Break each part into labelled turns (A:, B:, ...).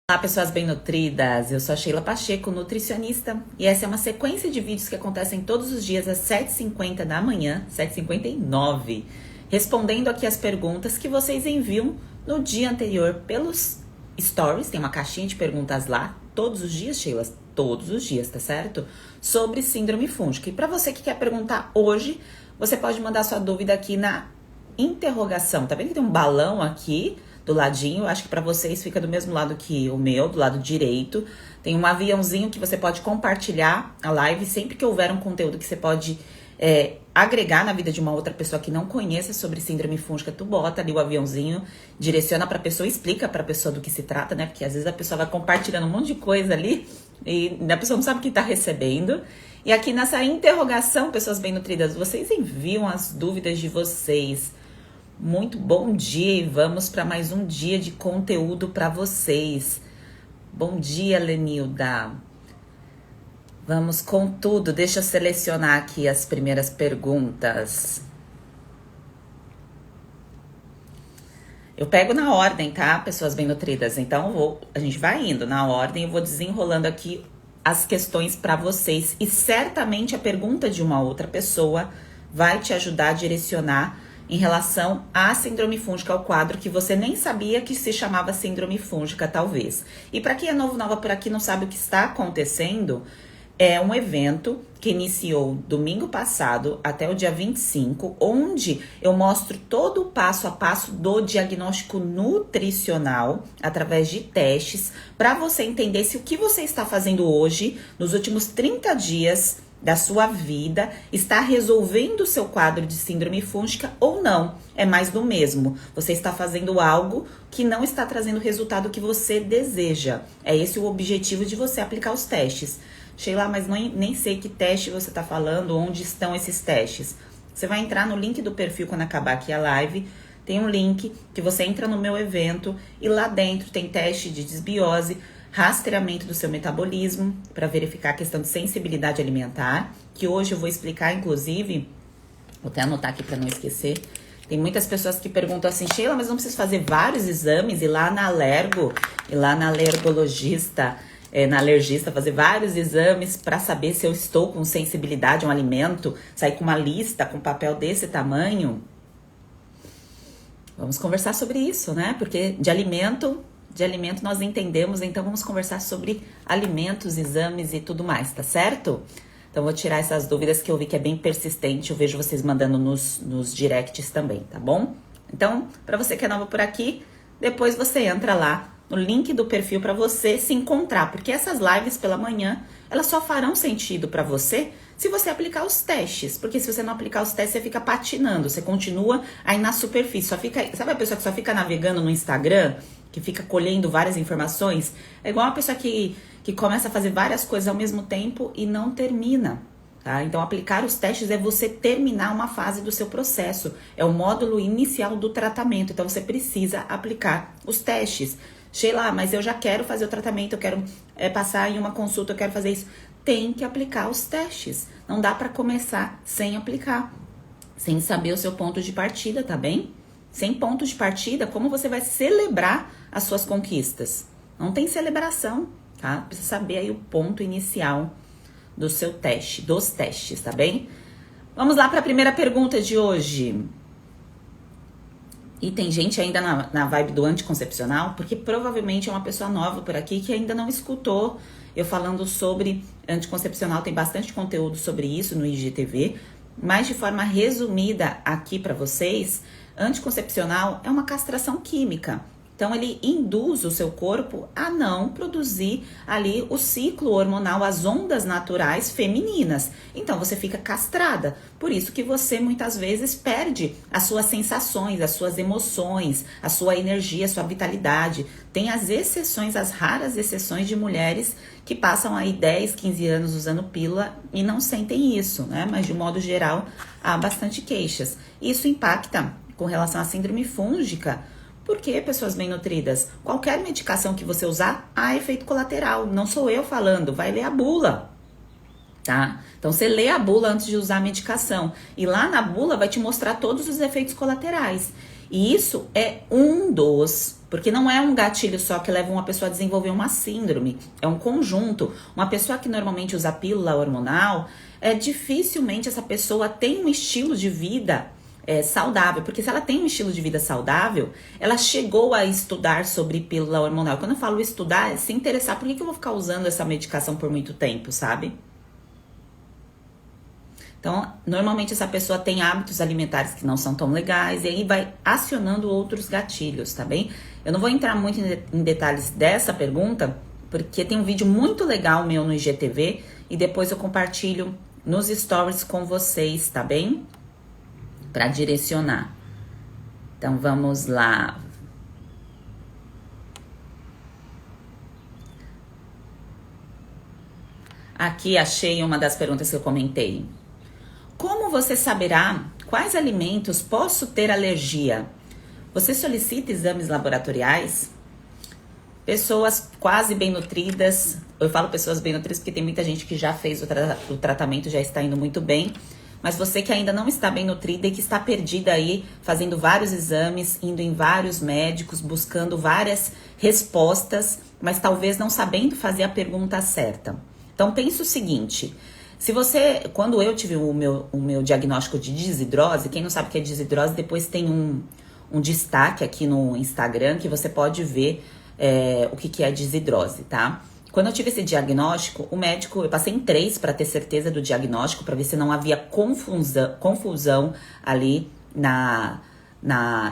A: Olá, pessoas bem nutridas. Eu sou a Sheila Pacheco, nutricionista, e essa é uma sequência de vídeos que acontecem todos os dias às 7h50 da manhã, 7h59, respondendo aqui as perguntas que vocês enviam no dia anterior pelos stories. Tem uma caixinha de perguntas lá, todos os dias, Sheila, todos os dias, tá certo? Sobre síndrome fúngica. E para você que quer perguntar hoje, você pode mandar sua dúvida aqui na interrogação. Tá vendo que tem um balão aqui do ladinho? Acho que para vocês fica do mesmo lado que o meu, do lado direito. Tem um aviãozinho que você pode compartilhar a live sempre que houver um conteúdo que você pode agregar na vida de uma outra pessoa que não conheça sobre síndrome fúngica. Tu bota ali o aviãozinho, direciona para a pessoa, explica para a pessoa do que se trata, né? Porque às vezes a pessoa vai compartilhando um monte de coisa ali e a pessoa não sabe o que tá recebendo. E aqui nessa interrogação, pessoas bem nutridas, vocês enviam as dúvidas de vocês. Muito bom dia e vamos para mais um dia de conteúdo para vocês. Bom dia, Lenilda. Vamos com tudo. Deixa eu selecionar aqui as primeiras perguntas. Eu pego na ordem, tá, pessoas bem nutridas? Então a gente vai indo na ordem, eu vou desenrolando aqui as questões para vocês. E certamente a pergunta de uma outra pessoa vai te ajudar a direcionar em relação à síndrome fúngica, ao quadro que você nem sabia que se chamava síndrome fúngica, talvez. E para quem é nova por aqui, não sabe o que está acontecendo, é um evento que iniciou domingo passado até o dia 25, onde eu mostro todo o passo a passo do diagnóstico nutricional através de testes, para você entender se o que você está fazendo hoje, nos últimos 30 dias, da sua vida, está resolvendo o seu quadro de síndrome fúngica ou não. É mais do mesmo. Você está fazendo algo que não está trazendo o resultado que você deseja. É esse o objetivo de você aplicar os testes. Sheila, mas nem sei que teste você está falando, onde estão esses testes. Você vai entrar no link do perfil quando acabar aqui a live. Tem um link que você entra no meu evento e lá dentro tem teste de desbiose, rastreamento do seu metabolismo, para verificar a questão de sensibilidade alimentar, que hoje eu vou explicar, inclusive, vou até anotar aqui para não esquecer. Tem muitas pessoas que perguntam assim, Sheila, mas não preciso fazer vários exames, ir lá na alergo, ir lá na alergologista, na alergista, fazer vários exames para saber se eu estou com sensibilidade a um alimento, sair com uma lista, com papel desse tamanho? Vamos conversar sobre isso, né? Porque de alimento nós entendemos, então vamos conversar sobre alimentos, exames e tudo mais, tá certo? Então vou tirar essas dúvidas que eu vi que é bem persistente, eu vejo vocês mandando nos directs também, tá bom? Então, para você que é nova por aqui, depois você entra lá no link do perfil para você se encontrar, porque essas lives pela manhã, elas só farão sentido para você se você aplicar os testes, porque se você não aplicar os testes, você fica patinando, você continua aí na superfície, só fica, sabe a pessoa que só fica navegando no Instagram, que fica colhendo várias informações? É igual uma pessoa que começa a fazer várias coisas ao mesmo tempo e não termina, tá? Então, aplicar os testes é você terminar uma fase do seu processo, é o módulo inicial do tratamento, então você precisa aplicar os testes. Sheila, mas eu já quero fazer o tratamento, eu quero passar em uma consulta, eu quero fazer isso. Tem que aplicar os testes. Não dá para começar sem aplicar, sem saber o seu ponto de partida, tá bem? Sem ponto de partida, como você vai celebrar as suas conquistas? Não tem celebração, tá? Precisa saber aí o ponto inicial do seu teste, dos testes, tá bem? Vamos lá para a primeira pergunta de hoje. E tem gente ainda na vibe do anticoncepcional, porque provavelmente é uma pessoa nova por aqui que ainda não escutou eu falando sobre anticoncepcional. Tem bastante conteúdo sobre isso no IGTV, mas de forma resumida aqui para vocês, anticoncepcional é uma castração química. Então, ele induz o seu corpo a não produzir ali o ciclo hormonal, as ondas naturais femininas. Então, você fica castrada. Por isso que você, muitas vezes, perde as suas sensações, as suas emoções, a sua energia, a sua vitalidade. Tem as exceções, as raras exceções de mulheres que passam aí 10, 15 anos usando pílula e não sentem isso, né? Mas, de modo geral, há bastante queixas. Isso impacta com relação à síndrome fúngica. Porque, pessoas bem nutridas, qualquer medicação que você usar, há efeito colateral. Não sou eu falando, vai ler a bula, tá? Então, você lê a bula antes de usar a medicação. E lá na bula vai te mostrar todos os efeitos colaterais. E isso é um dos, porque não é um gatilho só que leva uma pessoa a desenvolver uma síndrome, é um conjunto. Uma pessoa que normalmente usa pílula hormonal, dificilmente essa pessoa tem um estilo de vida saudável, porque se ela tem um estilo de vida saudável, ela chegou a estudar sobre pílula hormonal. Quando eu falo estudar, é se interessar, por que eu vou ficar usando essa medicação por muito tempo, sabe? Então, normalmente essa pessoa tem hábitos alimentares que não são tão legais e aí vai acionando outros gatilhos, tá bem? Eu não vou entrar muito em detalhes dessa pergunta, porque tem um vídeo muito legal meu no IGTV e depois eu compartilho nos stories com vocês, tá bem? Para direcionar. Então, vamos lá. Aqui achei uma das perguntas que eu comentei. Como você saberá quais alimentos posso ter alergia? Você solicita exames laboratoriais? Pessoas quase bem nutridas, eu falo pessoas bem nutridas porque tem muita gente que já fez o tratamento, já está indo muito bem. Mas você que ainda não está bem nutrida e que está perdida aí, fazendo vários exames, indo em vários médicos, buscando várias respostas, mas talvez não sabendo fazer a pergunta certa. Então pense o seguinte... Se você, quando eu tive o meu diagnóstico de desidrose, quem não sabe o que é desidrose, depois tem um destaque aqui no Instagram que você pode ver o que é desidrose, tá? Quando eu tive esse diagnóstico, o médico, eu passei em 3 para ter certeza do diagnóstico, para ver se não havia confusão ali na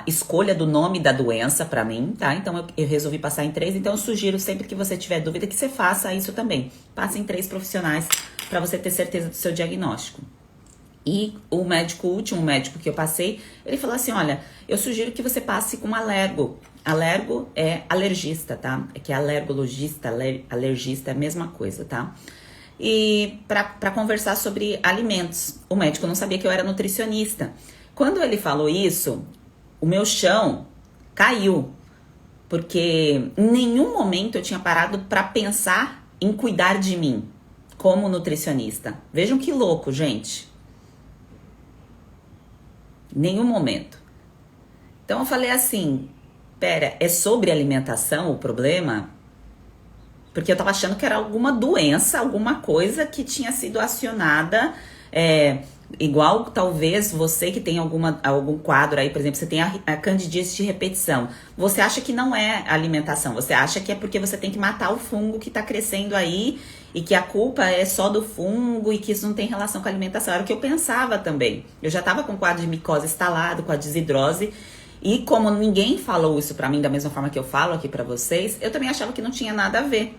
A: escolha do nome da doença para mim, tá? Então eu resolvi passar em 3, então eu sugiro sempre que você tiver dúvida que você faça isso também. Passe em 3 profissionais para você ter certeza do seu diagnóstico. E o último médico que eu passei, ele falou assim, olha, eu sugiro que você passe com um alergo. Alergo é alergista, tá? É que é alergologista, alergista é a mesma coisa, tá? E para conversar sobre alimentos. O médico não sabia que eu era nutricionista. Quando ele falou isso, o meu chão caiu, porque em nenhum momento eu tinha parado para pensar em cuidar de mim como nutricionista. Vejam que louco, gente. Nenhum momento. Então eu falei assim, pera, é sobre alimentação o problema? Porque eu tava achando que era alguma doença, alguma coisa que tinha sido acionada, igual talvez você que tem algum quadro aí, por exemplo, você tem a candidíase de repetição. Você acha que não é alimentação, você acha que é porque você tem que matar o fungo que tá crescendo aí e que a culpa é só do fungo e que isso não tem relação com a alimentação. Era o que eu pensava também. Eu já tava com quadro de micose instalado, com a desidrose, e como ninguém falou isso pra mim da mesma forma que eu falo aqui pra vocês, eu também achava que não tinha nada a ver.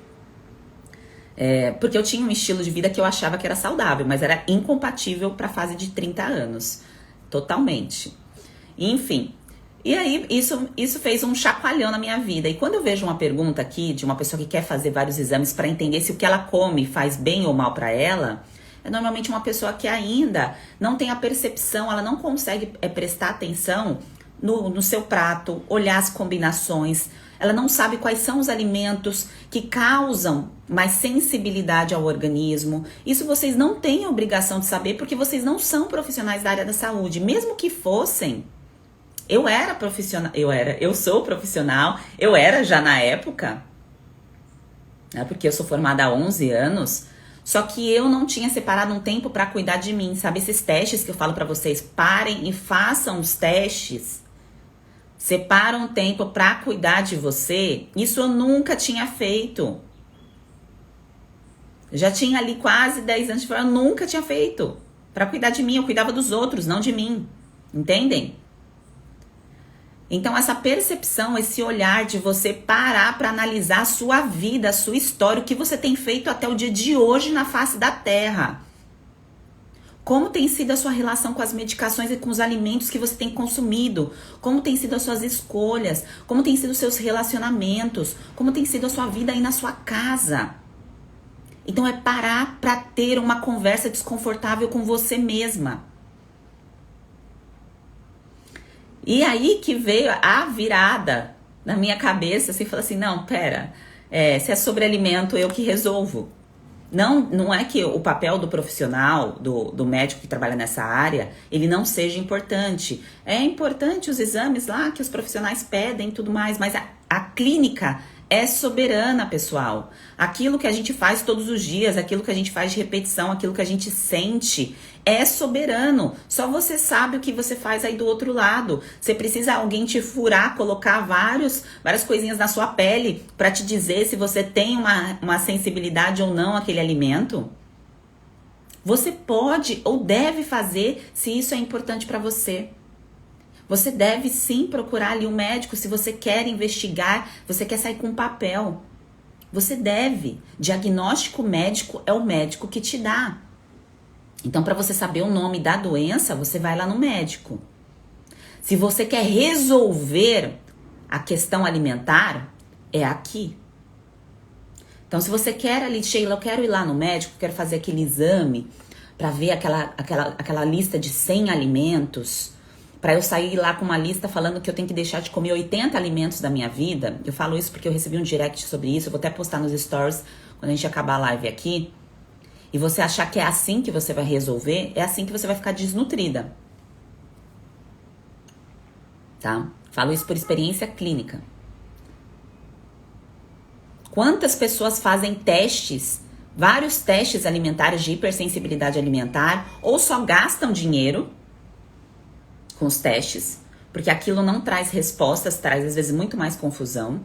A: Porque eu tinha um estilo de vida que eu achava que era saudável, mas era incompatível para a fase de 30 anos. Totalmente. Enfim. E aí, isso fez um chacoalhão na minha vida. E quando eu vejo uma pergunta aqui de uma pessoa que quer fazer vários exames para entender se o que ela come faz bem ou mal para ela, é normalmente uma pessoa que ainda não tem a percepção, ela não consegue prestar atenção no seu prato, olhar as combinações. Ela não sabe quais são os alimentos que causam mais sensibilidade ao organismo. Isso vocês não têm a obrigação de saber porque vocês não são profissionais da área da saúde. Mesmo que fossem, eu sou profissional, eu era já na época, né, porque eu sou formada há 11 anos, só que eu não tinha separado um tempo para cuidar de mim, sabe? Esses testes que eu falo para vocês, parem e façam os testes. Separa um tempo para cuidar de você. Isso eu nunca tinha feito. Eu já tinha ali quase 10 anos de formação, eu nunca tinha feito. Para cuidar de mim, eu cuidava dos outros, não de mim. Entendem? Então essa percepção, esse olhar de você parar para analisar a sua vida, a sua história, o que você tem feito até o dia de hoje na face da Terra. Como tem sido a sua relação com as medicações e com os alimentos que você tem consumido? Como tem sido as suas escolhas? Como tem sido os seus relacionamentos? Como tem sido a sua vida aí na sua casa? Então é parar para ter uma conversa desconfortável com você mesma. E aí que veio a virada na minha cabeça, assim, falou assim, não, pera, se é sobre alimento, eu que resolvo. Não é que o papel do profissional, do médico que trabalha nessa área, ele não seja importante. É importante os exames lá que os profissionais pedem e tudo mais, mas a clínica é soberana, pessoal. Aquilo que a gente faz todos os dias, aquilo que a gente faz de repetição, aquilo que a gente sente, é soberano. Só você sabe o que você faz aí do outro lado. Você precisa alguém te furar, colocar várias coisinhas na sua pele para te dizer se você tem uma sensibilidade ou não àquele alimento? Você pode ou deve fazer se isso é importante para você. Você deve sim procurar ali um médico se você quer investigar, você quer sair com papel. Você deve. Diagnóstico médico é o médico que te dá. Então, para você saber o nome da doença, você vai lá no médico. Se você quer resolver a questão alimentar, é aqui. Então, se você quer ali, Sheila, eu quero ir lá no médico, quero fazer aquele exame para ver aquela lista de 100 alimentos, para eu sair lá com uma lista falando que eu tenho que deixar de comer 80 alimentos da minha vida. Eu falo isso porque eu recebi um direct sobre isso, eu vou até postar nos stories quando a gente acabar a live aqui. E você achar que é assim que você vai resolver, é assim que você vai ficar desnutrida. Tá? Falo isso por experiência clínica. Quantas pessoas fazem testes, vários testes alimentares de hipersensibilidade alimentar, ou só gastam dinheiro com os testes, porque aquilo não traz respostas, traz às vezes muito mais confusão.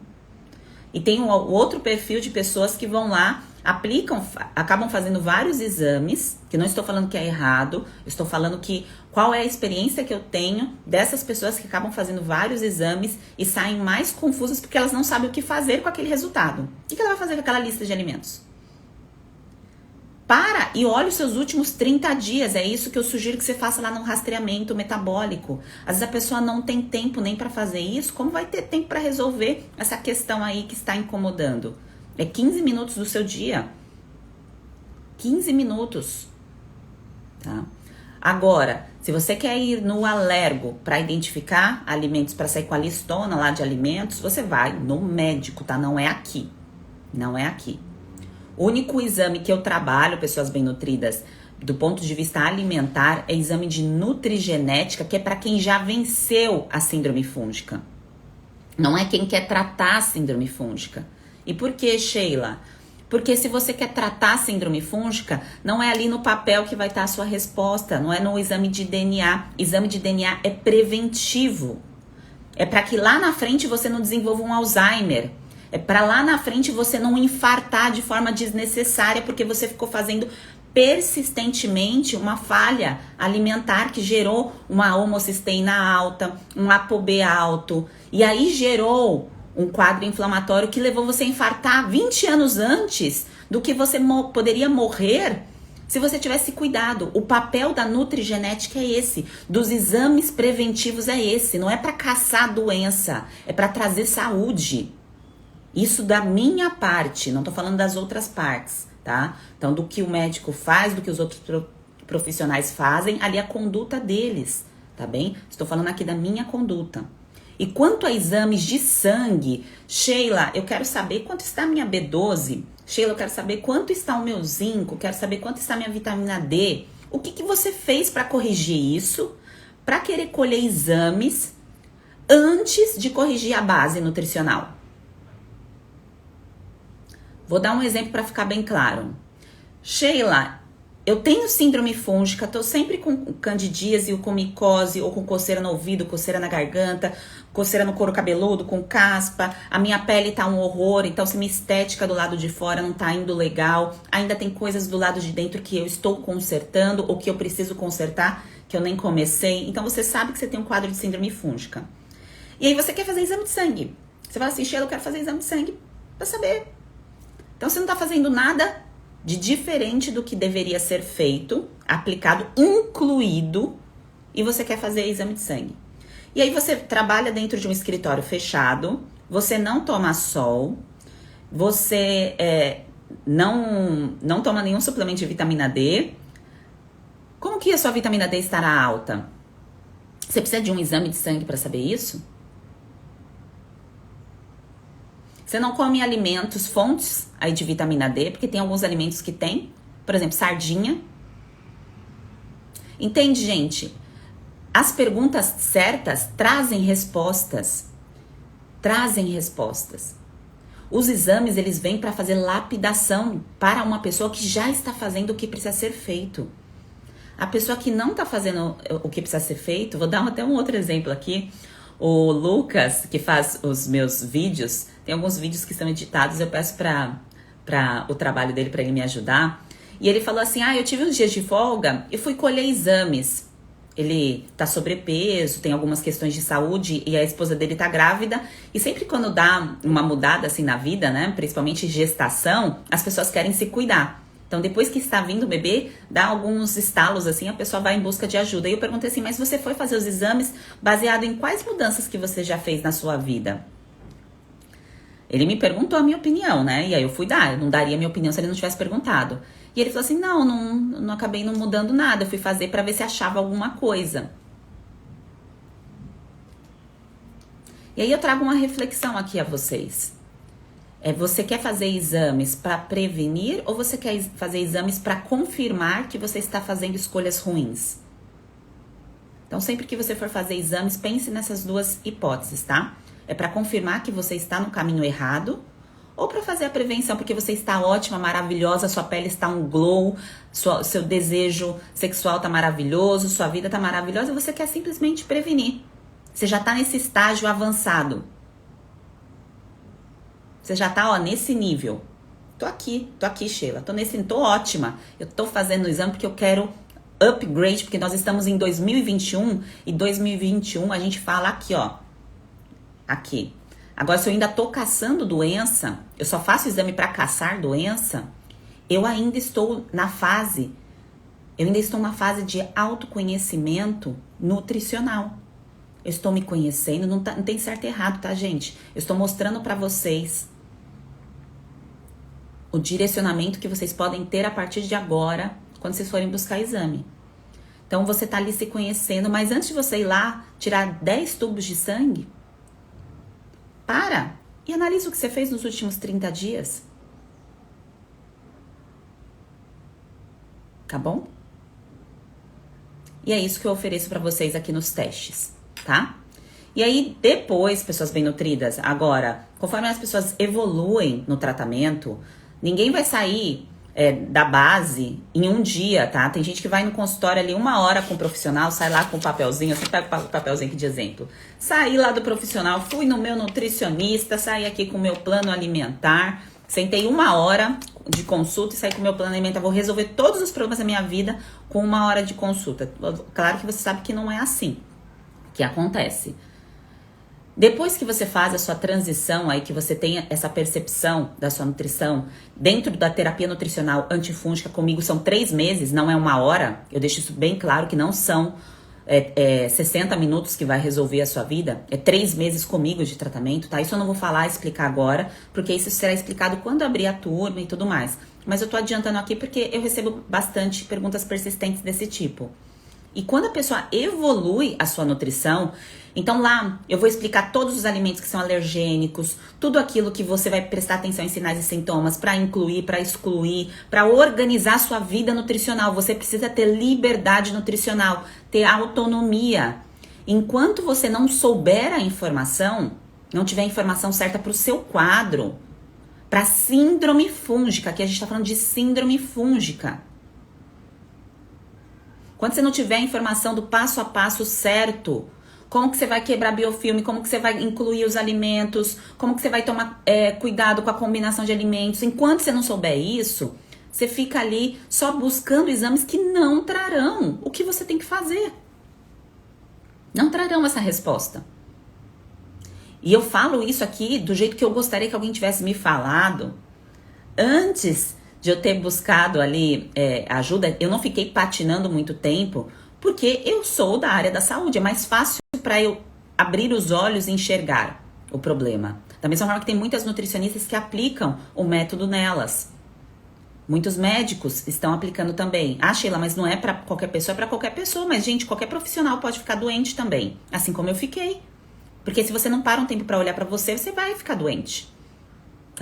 A: E tem o outro perfil de pessoas que vão lá, acabam fazendo vários exames, que não estou falando que é errado, estou falando que qual é a experiência que eu tenho dessas pessoas que acabam fazendo vários exames e saem mais confusas porque elas não sabem o que fazer com aquele resultado. O que ela vai fazer com aquela lista de alimentos? Para e olha os seus últimos 30 dias. É isso que eu sugiro que você faça lá no rastreamento metabólico. Às vezes a pessoa não tem tempo nem para fazer isso. Como vai ter tempo para resolver essa questão aí que está incomodando? É 15 minutos do seu dia. 15 minutos. Tá? Agora, se você quer ir no alergo para identificar alimentos, para sair com a listona lá de alimentos, você vai no médico, tá? Não é aqui. Não é aqui. O único exame que eu trabalho, pessoas bem nutridas, do ponto de vista alimentar, é exame de nutrigenética, que é para quem já venceu a síndrome fúngica. Não é quem quer tratar a síndrome fúngica. E por que, Sheila? Porque se você quer tratar a síndrome fúngica, não é ali no papel que vai estar a sua resposta, não é no exame de DNA. Exame de DNA é preventivo. É para que lá na frente você não desenvolva um Alzheimer. É para lá na frente você não infartar de forma desnecessária porque você ficou fazendo persistentemente uma falha alimentar que gerou uma homocisteína alta, um ApoB alto, e aí gerou um quadro inflamatório que levou você a infartar 20 anos antes do que você poderia morrer se você tivesse cuidado. O papel da nutrigenética é esse, dos exames preventivos é esse, não é para caçar a doença, é para trazer saúde. Isso da minha parte, não tô falando das outras partes, tá? Então, do que o médico faz, do que os outros profissionais fazem, ali a conduta deles, tá bem? Estou falando aqui da minha conduta. E quanto a exames de sangue, Sheila, eu quero saber quanto está a minha B12, Sheila, eu quero saber quanto está o meu zinco, quero saber quanto está a minha vitamina D. O que você fez para corrigir isso? Para querer colher exames antes de corrigir a base nutricional. Vou dar um exemplo para ficar bem claro. Sheila, eu tenho síndrome fúngica, tô sempre com candidíase ou com micose, ou com coceira no ouvido, coceira na garganta, coceira no couro cabeludo, com caspa, a minha pele tá um horror, então se minha estética do lado de fora não tá indo legal, ainda tem coisas do lado de dentro que eu estou consertando, ou que eu preciso consertar, que eu nem comecei, então você sabe que você tem um quadro de síndrome fúngica. E aí você quer fazer exame de sangue. Você fala assim, Sheila, eu quero fazer exame de sangue pra saber. Então, você não está fazendo nada de diferente do que deveria ser feito, aplicado, incluído, e você quer fazer exame de sangue. E aí você trabalha dentro de um escritório fechado, você não toma sol, você não toma nenhum suplemento de vitamina D. Como que a sua vitamina D estará alta? Você precisa de um exame de sangue para saber isso? Você não come alimentos, fontes aí de vitamina D, porque tem alguns alimentos que tem, por exemplo, sardinha. Entende, gente? As perguntas certas trazem respostas. Trazem respostas. Os exames, eles vêm para fazer lapidação para uma pessoa que já está fazendo o que precisa ser feito. A pessoa que não está fazendo o que precisa ser feito, vou dar até um outro exemplo aqui. O Lucas, que faz os meus vídeos, tem alguns vídeos que são editados, eu peço para o trabalho dele, para ele me ajudar. E ele falou assim, eu tive uns dias de folga e fui colher exames. Ele tá sobrepeso, tem algumas questões de saúde e a esposa dele tá grávida. E sempre quando dá uma mudada assim na vida, né, principalmente gestação, as pessoas querem se cuidar. Então depois que está vindo o bebê, dá alguns estalos assim, a pessoa vai em busca de ajuda. E eu perguntei assim, mas você foi fazer os exames baseado em quais mudanças que você já fez na sua vida? Ele me perguntou a minha opinião, né? E aí eu fui dar, eu não daria a minha opinião se ele não tivesse perguntado. E ele falou assim, não acabei não mudando nada, eu fui fazer para ver se achava alguma coisa. E aí eu trago uma reflexão aqui a vocês. Você quer fazer exames para prevenir ou você quer fazer exames para confirmar que você está fazendo escolhas ruins? Então sempre que você for fazer exames, pense nessas duas hipóteses, tá? É para confirmar que você está no caminho errado ou para fazer a prevenção, porque você está ótima, maravilhosa, sua pele está um glow, seu desejo sexual está maravilhoso, sua vida está maravilhosa e você quer simplesmente prevenir. Você já está nesse estágio avançado. Você já está nesse nível. Tô aqui, Sheila, tô ótima. Eu tô fazendo o exame porque eu quero upgrade, porque nós estamos em 2021 e 2021 a gente fala aqui, aqui. Agora, se eu ainda tô caçando doença, eu só faço exame para caçar doença, eu ainda estou na fase de autoconhecimento nutricional. Eu estou me conhecendo, não tem certo e errado, tá, gente? Eu estou mostrando para vocês o direcionamento que vocês podem ter a partir de agora, quando vocês forem buscar exame. Então, você tá ali se conhecendo, mas antes de você ir lá tirar 10 tubos de sangue, para e analisa o que você fez nos últimos 30 dias. Tá bom? E é isso que eu ofereço para vocês aqui nos testes, tá? E aí, depois, pessoas bem nutridas, agora, conforme as pessoas evoluem no tratamento, ninguém vai sair da base em um dia, tá? Tem gente que vai no consultório ali 1 hora com o profissional, sai lá com o papelzinho, eu sempre pego o papelzinho aqui de exemplo. Saí lá do profissional, fui no meu nutricionista, saí aqui com o meu plano alimentar, sentei 1 hora de consulta e saí com o meu plano alimentar, vou resolver todos os problemas da minha vida com 1 hora de consulta. Claro que você sabe que não é assim que acontece. Depois que você faz a sua transição aí, que você tem essa percepção da sua nutrição, dentro da terapia nutricional antifúngica comigo são 3 meses, não é 1 hora. Eu deixo isso bem claro que não são 60 minutos que vai resolver a sua vida. É 3 meses comigo de tratamento, tá? Isso eu não vou explicar agora, porque isso será explicado quando abrir a turma e tudo mais. Mas eu tô adiantando aqui porque eu recebo bastante perguntas persistentes desse tipo. E quando a pessoa evolui a sua nutrição, então lá eu vou explicar todos os alimentos que são alergênicos, tudo aquilo que você vai prestar atenção em sinais e sintomas, para incluir, para excluir, para organizar a sua vida nutricional. Você precisa ter liberdade nutricional, ter autonomia. Enquanto você não souber a informação, não tiver a informação certa para o seu quadro, para síndrome fúngica, aqui a gente está falando de síndrome fúngica. Quando você não tiver a informação do passo a passo certo, como que você vai quebrar biofilme, como que você vai incluir os alimentos, como que você vai tomar cuidado com a combinação de alimentos. Enquanto você não souber isso, você fica ali só buscando exames que não trarão o que você tem que fazer. Não trarão essa resposta. E eu falo isso aqui do jeito que eu gostaria que alguém tivesse me falado antes de eu ter buscado ali ajuda. Eu não fiquei patinando muito tempo, porque eu sou da área da saúde. É mais fácil para eu abrir os olhos e enxergar o problema. Da mesma forma que tem muitas nutricionistas que aplicam o método nelas. Muitos médicos estão aplicando também. Ah, Sheila, mas não é para qualquer pessoa, é para qualquer pessoa. Mas, gente, qualquer profissional pode ficar doente também. Assim como eu fiquei. Porque se você não para um tempo para olhar para você, você vai ficar doente.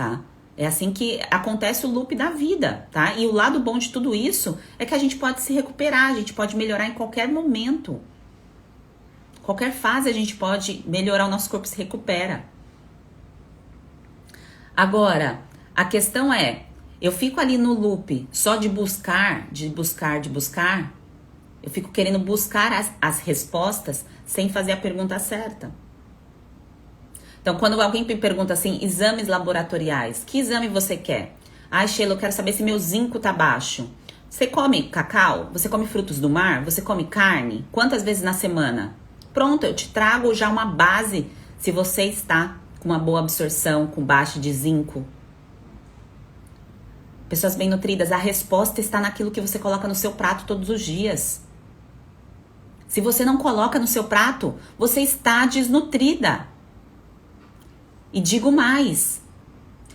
A: tá? É assim que acontece o loop da vida, tá? E o lado bom de tudo isso é que a gente pode se recuperar, a gente pode melhorar em qualquer momento. Qualquer fase a gente pode melhorar, o nosso corpo se recupera. Agora, a questão é, eu fico ali no loop só de buscar, eu fico querendo buscar as respostas sem fazer a pergunta certa. Então, quando alguém me pergunta assim, exames laboratoriais, que exame você quer? Ai, Sheila, eu quero saber se meu zinco tá baixo. Você come cacau? Você come frutos do mar? Você come carne? Quantas vezes na semana? Pronto, eu te trago já uma base se você está com uma boa absorção, com baixa de zinco. Pessoas bem nutridas, a resposta está naquilo que você coloca no seu prato todos os dias. Se você não coloca no seu prato, você está desnutrida. E digo mais,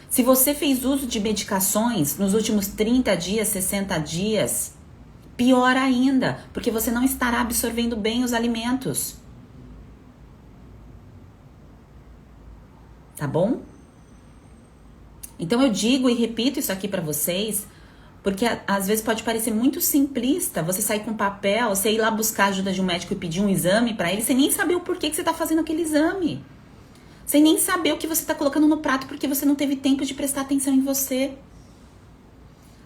A: se você fez uso de medicações nos últimos 30 dias, 60 dias, pior ainda, porque você não estará absorvendo bem os alimentos. Tá bom? Então eu digo e repito isso aqui pra vocês, porque às vezes pode parecer muito simplista você sair com papel, você ir lá buscar a ajuda de um médico e pedir um exame pra ele, sem nem saber o porquê que você tá fazendo aquele exame. Sem nem saber o que você tá colocando no prato porque você não teve tempo de prestar atenção em você.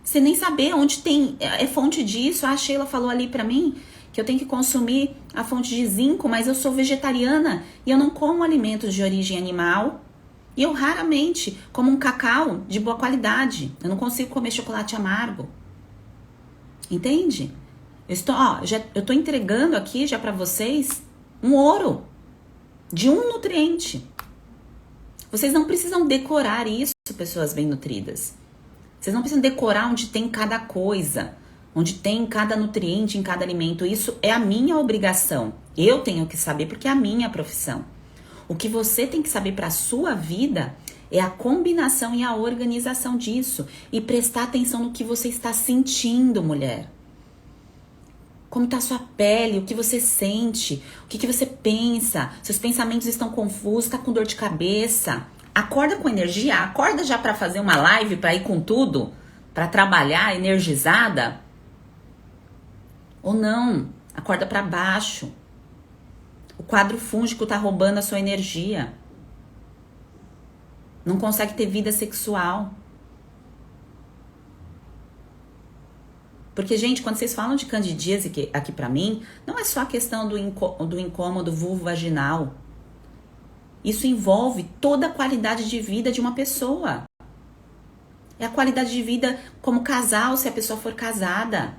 A: Sem nem saber onde tem fonte disso. A Sheila falou ali pra mim que eu tenho que consumir a fonte de zinco, mas eu sou vegetariana e eu não como alimentos de origem animal. E eu raramente como um cacau de boa qualidade. Eu não consigo comer chocolate amargo. Entende? Eu tô entregando aqui já pra vocês um ouro de um nutriente. Vocês não precisam decorar isso, pessoas bem nutridas. Vocês não precisam decorar onde tem cada coisa, onde tem cada nutriente em cada alimento. Isso é a minha obrigação. Eu tenho que saber porque é a minha profissão. O que você tem que saber para a sua vida é a combinação e a organização disso. E prestar atenção no que você está sentindo, mulher. Como está a sua pele, o que você sente, o que você pensa, seus pensamentos estão confusos, está com dor de cabeça. Acorda com energia, acorda já para fazer uma live, para ir com tudo, para trabalhar energizada. Ou não, acorda para baixo. O quadro fúngico está roubando a sua energia. Não consegue ter vida sexual. Porque, gente, quando vocês falam de candidíase aqui pra mim, não é só a questão do incômodo vulvovaginal. Isso envolve toda a qualidade de vida de uma pessoa. É a qualidade de vida como casal, se a pessoa for casada.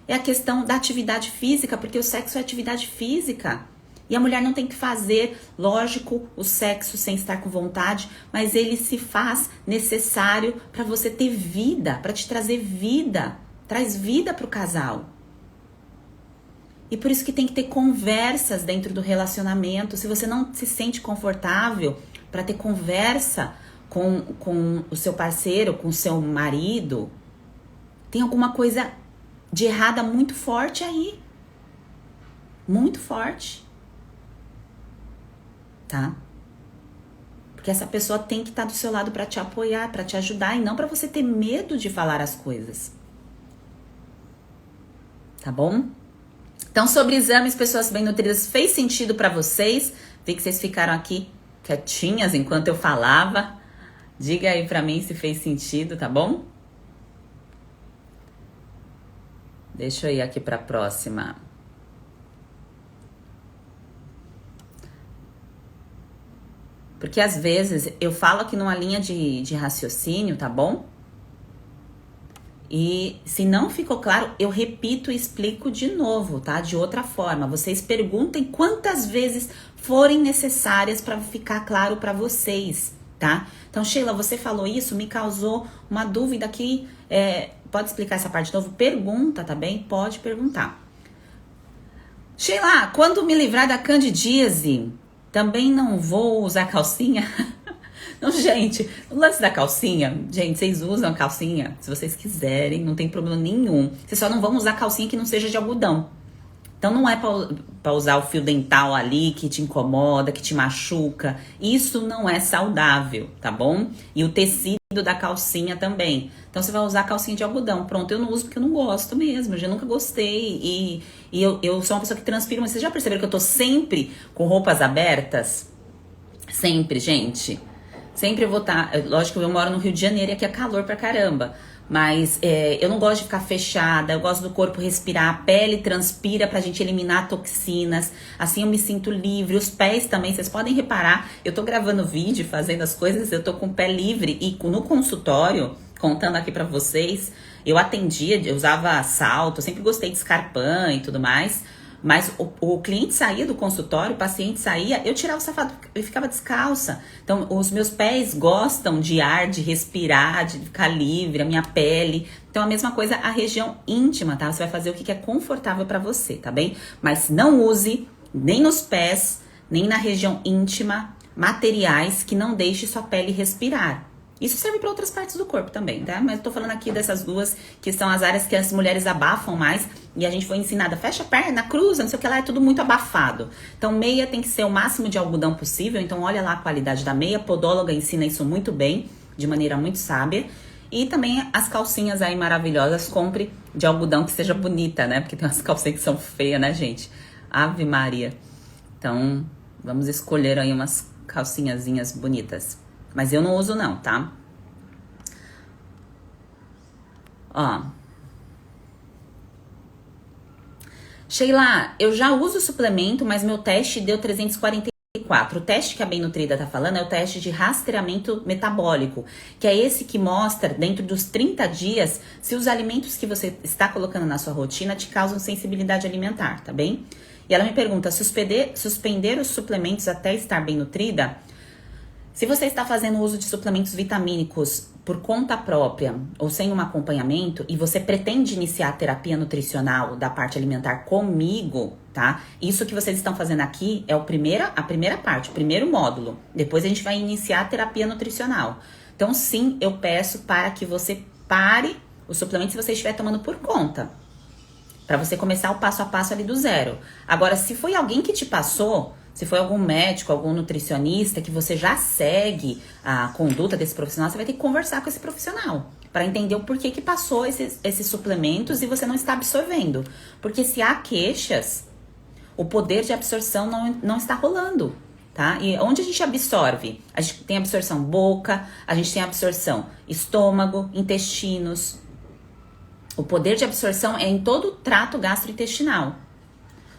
A: É a questão da atividade física, porque o sexo é atividade física. E a mulher não tem que fazer, lógico, o sexo sem estar com vontade, mas ele se faz necessário para você ter vida, para te trazer vida. Traz vida pro casal. E por isso que tem que ter conversas dentro do relacionamento. Se você não se sente confortável para ter conversa com o seu parceiro, com o seu marido, tem alguma coisa de errada muito forte aí. Muito forte. Tá? Porque essa pessoa tem que estar do seu lado para te apoiar, para te ajudar, e não para você ter medo de falar as coisas. Tá bom? Então, sobre exames, pessoas bem nutridas, fez sentido pra vocês? Vi que vocês ficaram aqui quietinhas enquanto eu falava. Diga aí pra mim se fez sentido, tá bom? Deixa eu ir aqui pra próxima. Porque às vezes eu falo aqui numa linha de raciocínio, tá bom? E se não ficou claro, eu repito e explico de novo, tá? De outra forma. Vocês perguntem quantas vezes forem necessárias para ficar claro para vocês, tá? Então, Sheila, você falou isso, me causou uma dúvida aqui. Pode explicar essa parte de novo? Pergunta, tá bem? Pode perguntar. Sheila, quando me livrar da candidíase, também não vou usar calcinha? Não, gente, o lance da calcinha, gente, vocês usam a calcinha se vocês quiserem, não tem problema nenhum. Vocês só não vão usar calcinha que não seja de algodão. Então não é para usar o fio dental ali que te incomoda, que te machuca. Isso não é saudável, tá bom? E o tecido da calcinha também. Então você vai usar calcinha de algodão. Pronto, eu não uso porque eu não gosto mesmo. Eu já nunca gostei. E eu sou uma pessoa que transpira. Mas vocês já perceberam que eu tô sempre com roupas abertas? Sempre, gente. Sempre eu vou estar. Lógico que eu moro no Rio de Janeiro e aqui é calor pra caramba. Mas eu não gosto de ficar fechada, eu gosto do corpo respirar, a pele transpira pra gente eliminar toxinas, assim eu me sinto livre, os pés também, vocês podem reparar, eu tô gravando vídeo, fazendo as coisas, eu tô com o pé livre e no consultório, contando aqui pra vocês, eu atendia, eu usava salto, eu sempre gostei de escarpão e tudo mais, mas o cliente saía do consultório, o paciente saía, eu tirava o sapato e ficava descalça. Então, os meus pés gostam de ar, de respirar, de ficar livre, a minha pele. Então, a mesma coisa a região íntima, tá? Você vai fazer o que é confortável pra você, tá bem? Mas não use nem nos pés, nem na região íntima, materiais que não deixem sua pele respirar. Isso serve para outras partes do corpo também, tá? Mas eu tô falando aqui dessas duas, que são as áreas que as mulheres abafam mais. E a gente foi ensinada, fecha a perna, cruza, não sei o que lá, é tudo muito abafado. Então, meia tem que ser o máximo de algodão possível. Então, olha lá a qualidade da meia. A podóloga ensina isso muito bem, de maneira muito sábia. E também as calcinhas aí maravilhosas, compre de algodão que seja bonita, né? Porque tem umas calcinhas que são feias, né, gente? Ave Maria. Então, vamos escolher aí umas calcinhazinhas bonitas. Mas eu não uso não, tá? Ó. Sheila, eu já uso suplemento, mas meu teste deu 344. O teste que a Bem Nutrida tá falando é o teste de rastreamento metabólico, que é esse que mostra, dentro dos 30 dias, se os alimentos que você está colocando na sua rotina te causam sensibilidade alimentar, tá bem? E ela me pergunta, suspender os suplementos até estar bem nutrida? Se você está fazendo uso de suplementos vitamínicos por conta própria ou sem um acompanhamento e você pretende iniciar a terapia nutricional da parte alimentar comigo, tá? Isso que vocês estão fazendo aqui é a primeira parte, o primeiro módulo. Depois a gente vai iniciar a terapia nutricional. Então, sim, eu peço para que você pare os suplementos se você estiver tomando por conta. Para você começar o passo a passo ali do zero. Agora, se foi alguém que te passou... Se foi algum médico, algum nutricionista que você já segue a conduta desse profissional, você vai ter que conversar com esse profissional para entender o porquê que passou esses suplementos e você não está absorvendo. Porque se há queixas, o poder de absorção não está rolando, tá? E onde a gente absorve? A gente tem absorção boca, a gente tem absorção estômago, intestinos. O poder de absorção é em todo o trato gastrointestinal.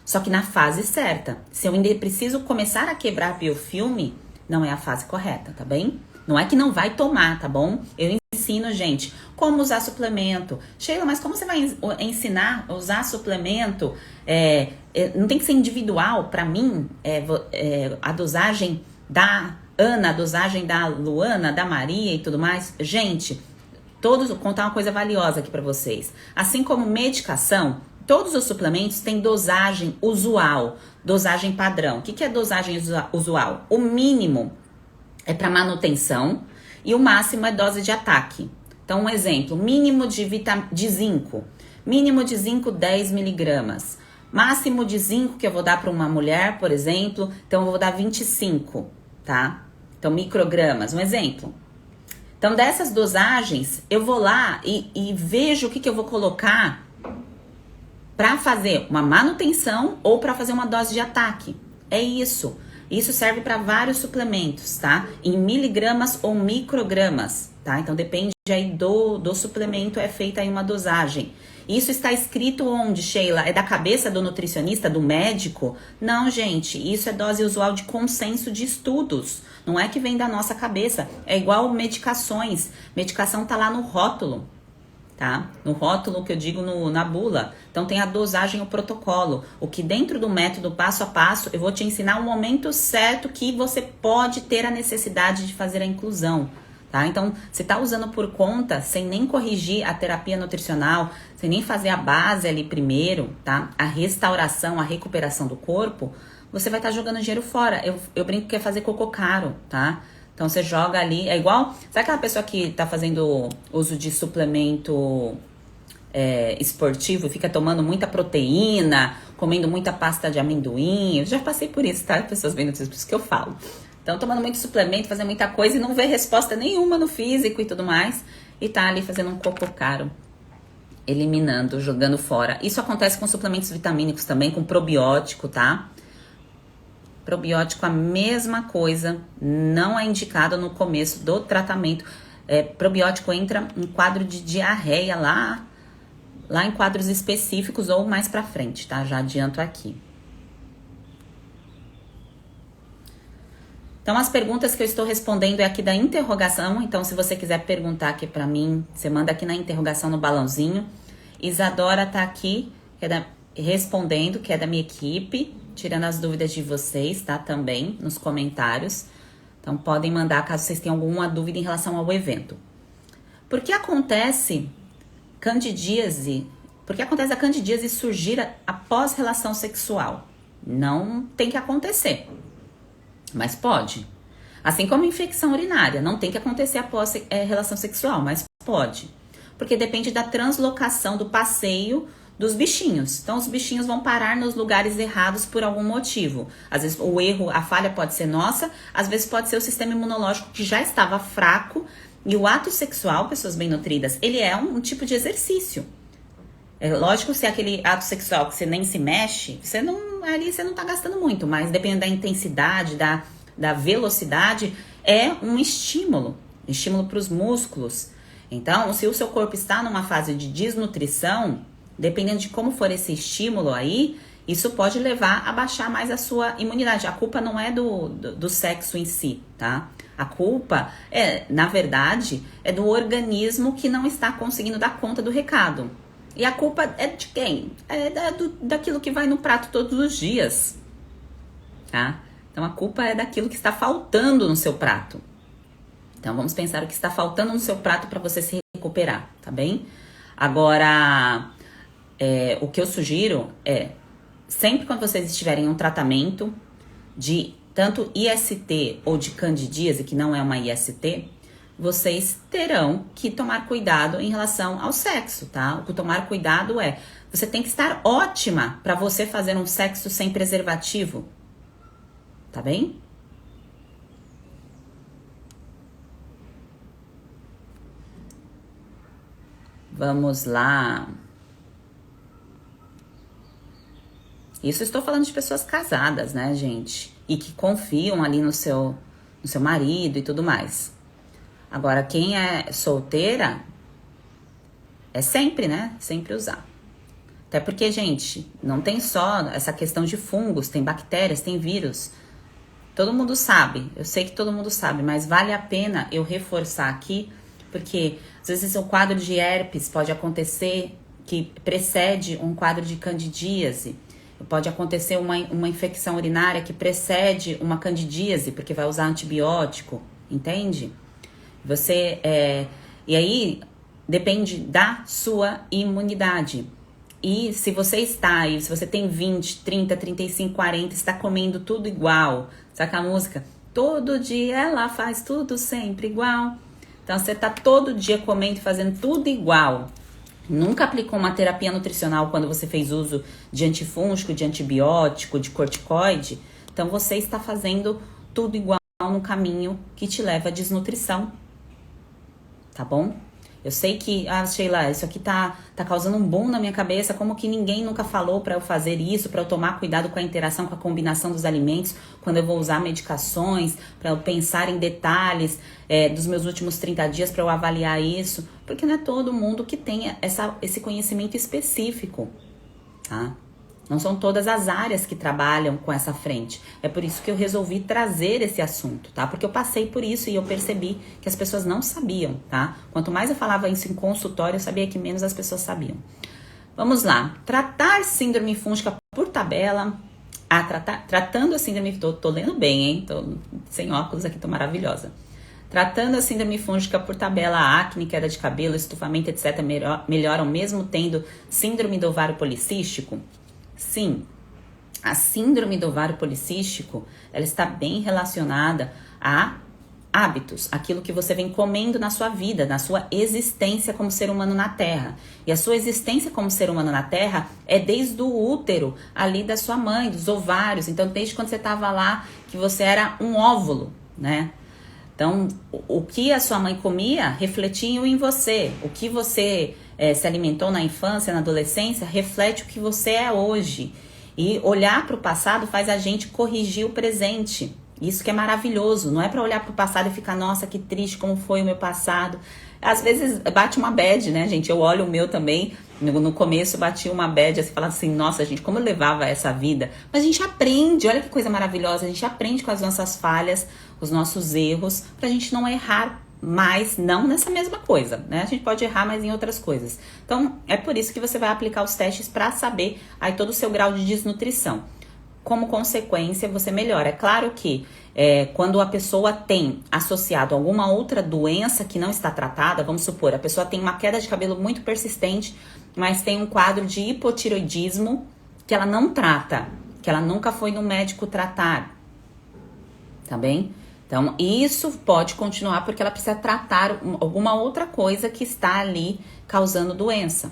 A: Só que na fase certa. Se eu ainda preciso começar a quebrar biofilme, não é a fase correta, tá bem? Não é que não vai tomar, tá bom? Eu ensino, gente, como usar suplemento. Sheila, mas como você vai ensinar a usar suplemento? Não tem que ser individual. Pra mim, a dosagem da Ana, a dosagem da Luana, da Maria e tudo mais. Gente, vou contar uma coisa valiosa aqui pra vocês. Assim como medicação... Todos os suplementos têm dosagem usual, dosagem padrão. O que é dosagem usual? O mínimo é para manutenção e o máximo é dose de ataque. Então, um exemplo, mínimo de zinco. Mínimo de zinco 10 miligramas. Máximo de zinco que eu vou dar para uma mulher, por exemplo, então eu vou dar 25, tá? Então, microgramas, um exemplo. Então, dessas dosagens, eu vou lá e vejo o que eu vou colocar para fazer uma manutenção ou para fazer uma dose de ataque. É isso. Isso serve para vários suplementos, tá? Em miligramas ou microgramas, tá? Então depende aí do suplemento, é feita aí uma dosagem. Isso está escrito onde, Sheila? É da cabeça do nutricionista, do médico? Não, gente, isso é dose usual de consenso de estudos. Não é que vem da nossa cabeça. É igual medicações. Medicação tá lá no rótulo. Tá? No rótulo que eu digo na bula. Então tem a dosagem e o protocolo. O que dentro do método passo a passo, eu vou te ensinar o momento certo que você pode ter a necessidade de fazer a inclusão. Tá? Então, você tá usando por conta, sem nem corrigir a terapia nutricional, sem nem fazer a base ali primeiro, tá? A restauração, a recuperação do corpo, você vai estar jogando dinheiro fora. Eu brinco que é fazer cocô caro, tá? Então, você joga ali, é igual... Sabe aquela pessoa que tá fazendo uso de suplemento esportivo, fica tomando muita proteína, comendo muita pasta de amendoim. Eu já passei por isso, tá? Pessoas bem nutridas, por isso que eu falo. Então, tomando muito suplemento, fazendo muita coisa e não vê resposta nenhuma no físico e tudo mais. E tá ali fazendo um cocô caro, eliminando, jogando fora. Isso acontece com suplementos vitamínicos também, com probiótico, tá? Probiótico, a mesma coisa, não é indicado no começo do tratamento. Probiótico entra em quadro de diarreia lá em quadros específicos ou mais pra frente, tá? Já adianto aqui. Então, as perguntas que eu estou respondendo é aqui da interrogação. Então, se você quiser perguntar aqui pra mim, você manda aqui na interrogação no balãozinho. Isadora tá aqui respondendo, que é da minha equipe, tirando as dúvidas de vocês, tá? Também nos comentários. Então, podem mandar caso vocês tenham alguma dúvida em relação ao evento. Por que acontece candidíase? Por que acontece a candidíase surgir após relação sexual? Não tem que acontecer. Mas pode. Assim como infecção urinária, não tem que acontecer após relação sexual, mas pode. Porque depende da translocação do passeio dos bichinhos. Então, os bichinhos vão parar nos lugares errados por algum motivo. Às vezes, o erro, a falha pode ser nossa, às vezes pode ser o sistema imunológico que já estava fraco. E o ato sexual, pessoas bem nutridas, ele é um tipo de exercício. É lógico, se é aquele ato sexual que você nem se mexe, ali você não tá gastando muito, mas dependendo da intensidade, da velocidade, é um estímulo para os músculos. Então, se o seu corpo está numa fase de desnutrição, dependendo de como for esse estímulo aí, isso pode levar a baixar mais a sua imunidade. A culpa não é do sexo em si, tá? A culpa, na verdade, é do organismo que não está conseguindo dar conta do recado. E a culpa é de quem? Daquilo que vai no prato todos os dias, tá? Então, a culpa é daquilo que está faltando no seu prato. Então, vamos pensar o que está faltando no seu prato para você se recuperar, tá bem? Agora, o que eu sugiro sempre quando vocês estiverem em um tratamento de tanto IST ou de candidíase, que não é uma IST, vocês terão que tomar cuidado em relação ao sexo, tá? O tomar cuidado você tem que estar ótima para você fazer um sexo sem preservativo, tá bem? Vamos lá. Isso eu estou falando de pessoas casadas, né, gente? E que confiam ali no seu marido e tudo mais. Agora, quem é solteira, é sempre, né? Sempre usar. Até porque, gente, não tem só essa questão de fungos, tem bactérias, tem vírus. Todo mundo sabe, eu sei que todo mundo sabe, mas vale a pena eu reforçar aqui, porque às vezes o quadro de herpes pode acontecer que precede um quadro de candidíase. Pode acontecer uma infecção urinária que precede uma candidíase, porque vai usar antibiótico, entende? E aí depende da sua imunidade. E se você está aí, se você tem 20, 30, 35, 40, está comendo tudo igual, sabe a música? Todo dia ela faz tudo sempre igual. Então você está todo dia comendo e fazendo tudo igual. Nunca aplicou uma terapia nutricional quando você fez uso de antifúngico, de antibiótico, de corticoide. Então você está fazendo tudo igual no caminho que te leva à desnutrição. Tá bom? Eu sei que, Sheila, isso aqui tá causando um boom na minha cabeça, como que ninguém nunca falou pra eu fazer isso, pra eu tomar cuidado com a interação, com a combinação dos alimentos, quando eu vou usar medicações, pra eu pensar em detalhes dos meus últimos 30 dias, pra eu avaliar isso, porque não é todo mundo que tem esse conhecimento específico, tá? Não são todas as áreas que trabalham com essa frente. É por isso que eu resolvi trazer esse assunto, tá? Porque eu passei por isso e eu percebi que as pessoas não sabiam, tá? Quanto mais eu falava isso em consultório, eu sabia que menos as pessoas sabiam. Vamos lá. Tratar síndrome fúngica por tabela. Tratando a síndrome... Tô lendo bem, hein? Tô sem óculos aqui, tô maravilhosa. Tratando a síndrome fúngica por tabela, acne, queda de cabelo, estufamento, etc. melhoram mesmo tendo síndrome do ovário policístico? Sim, a síndrome do ovário policístico, ela está bem relacionada à hábitos, aquilo que você vem comendo na sua vida, na sua existência como ser humano na Terra. E a sua existência como ser humano na Terra é desde o útero ali da sua mãe, dos ovários. Então, desde quando você estava lá, que você era um óvulo, né? Então, o que a sua mãe comia refletia em você. O que você se alimentou na infância, na adolescência, reflete o que você é hoje. E olhar para o passado faz a gente corrigir o presente. Isso que é maravilhoso. Não é para olhar para o passado e ficar, nossa, que triste, como foi o meu passado. Às vezes bate uma bad, né, gente? Eu olho o meu também. No começo batia uma bad, assim, falando assim, nossa, gente, como eu levava essa vida. Mas a gente aprende, olha que coisa maravilhosa. A gente aprende com as nossas falhas, os nossos erros, pra gente não errar mais, não nessa mesma coisa, né? A gente pode errar, mas em outras coisas. Então, é por isso que você vai aplicar os testes para saber aí todo o seu grau de desnutrição. Como consequência, você melhora. É claro que quando a pessoa tem associado alguma outra doença que não está tratada, vamos supor, a pessoa tem uma queda de cabelo muito persistente, mas tem um quadro de hipotiroidismo que ela não trata, que ela nunca foi no médico tratar, tá bem? Então, isso pode continuar porque ela precisa tratar alguma outra coisa que está ali causando doença,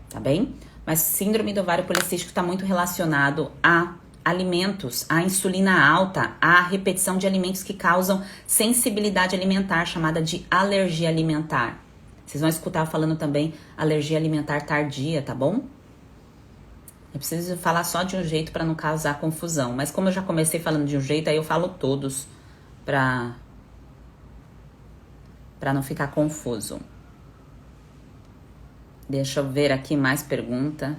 A: tá bem? Mas síndrome do ovário policístico está muito relacionado a alimentos, a insulina alta, a repetição de alimentos que causam sensibilidade alimentar, chamada de alergia alimentar. Vocês vão escutar falando também alergia alimentar tardia, tá bom? Eu preciso falar só de um jeito para não causar confusão. Mas como eu já comecei falando de um jeito, aí eu falo todos para não ficar confuso. Deixa eu ver aqui mais pergunta.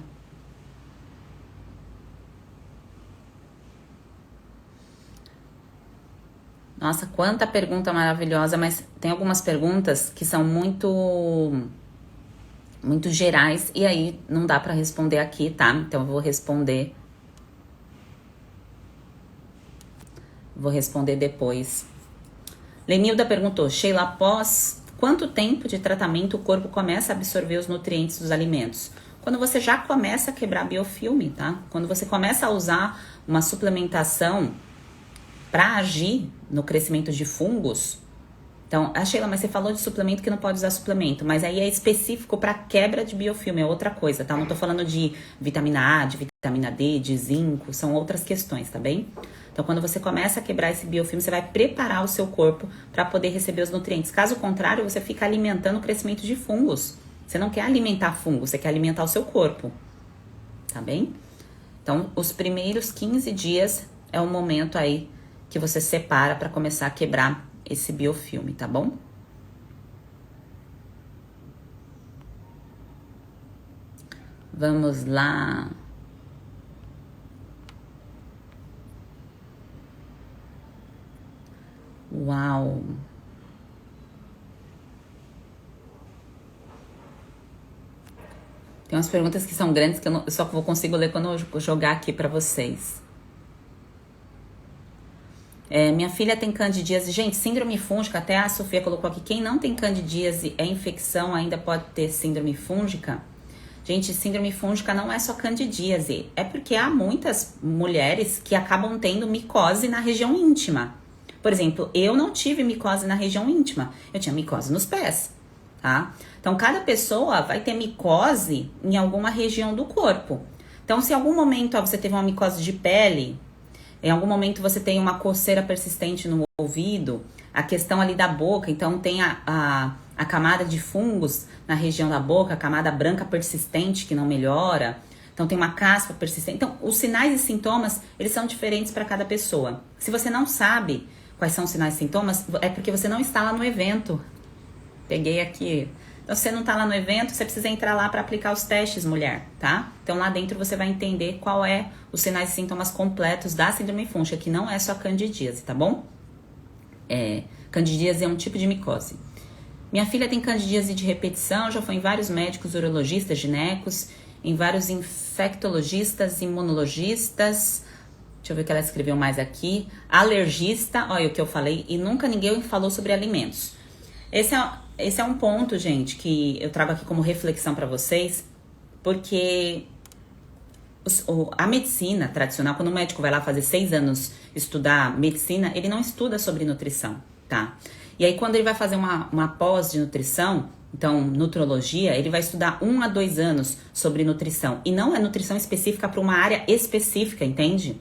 A: Nossa, quanta pergunta maravilhosa, mas tem algumas perguntas que são muito gerais e aí não dá para responder aqui, tá? Então eu vou responder depois. Lenilda perguntou, Sheila, após quanto tempo de tratamento o corpo começa a absorver os nutrientes dos alimentos? Quando você já começa a quebrar biofilme, tá? Quando você começa a usar uma suplementação para agir no crescimento de fungos. Então, Sheila, mas você falou de suplemento que não pode usar suplemento, mas aí é específico para quebra de biofilme, é outra coisa, tá? Não tô falando de vitamina A, de vitamina D, de zinco, são outras questões, tá bem? Então, quando você começa a quebrar esse biofilme, você vai preparar o seu corpo para poder receber os nutrientes. Caso contrário, você fica alimentando o crescimento de fungos. Você não quer alimentar fungos, você quer alimentar o seu corpo, tá bem? Então, os primeiros 15 dias é o momento aí que você separa para começar a quebrar esse biofilme, tá bom? Vamos lá. Uau. Tem umas perguntas que são grandes que eu só consigo ler quando eu jogar aqui para vocês. Minha filha tem candidíase. Gente, síndrome fúngica, até a Sofia colocou aqui. Quem não tem candidíase é infecção, ainda pode ter síndrome fúngica? Gente, síndrome fúngica não é só candidíase. É porque há muitas mulheres que acabam tendo micose na região íntima. Por exemplo, eu não tive micose na região íntima. Eu tinha micose nos pés, tá? Então, cada pessoa vai ter micose em alguma região do corpo. Então, se em algum momento você teve uma micose de pele, em algum momento você tem uma coceira persistente no ouvido, a questão ali da boca, então tem a camada de fungos na região da boca, a camada branca persistente que não melhora, então tem uma caspa persistente. Então, os sinais e sintomas, eles são diferentes para cada pessoa. Se você não sabe quais são os sinais e sintomas, é porque você não está lá no evento. Peguei aqui. Então, se você não está lá no evento, você precisa entrar lá para aplicar os testes, mulher, tá? Então, lá dentro você vai entender qual é os sinais e sintomas completos da síndrome fúngica, que não é só candidíase, tá bom? Candidíase é um tipo de micose. Minha filha tem candidíase de repetição, já foi em vários médicos, urologistas, ginecos, em vários infectologistas, imunologistas. Deixa eu ver o que ela escreveu mais aqui. Alergista, olha o que eu falei, e nunca ninguém falou sobre alimentos. Esse é um ponto, gente, que eu trago aqui como reflexão para vocês, porque A medicina tradicional, quando o médico vai lá fazer 6 anos estudar medicina, ele não estuda sobre nutrição, tá? E aí quando ele vai fazer uma pós de nutrição, então nutrologia, ele vai estudar 1 a 2 anos sobre nutrição. E não é nutrição específica para uma área específica, entende?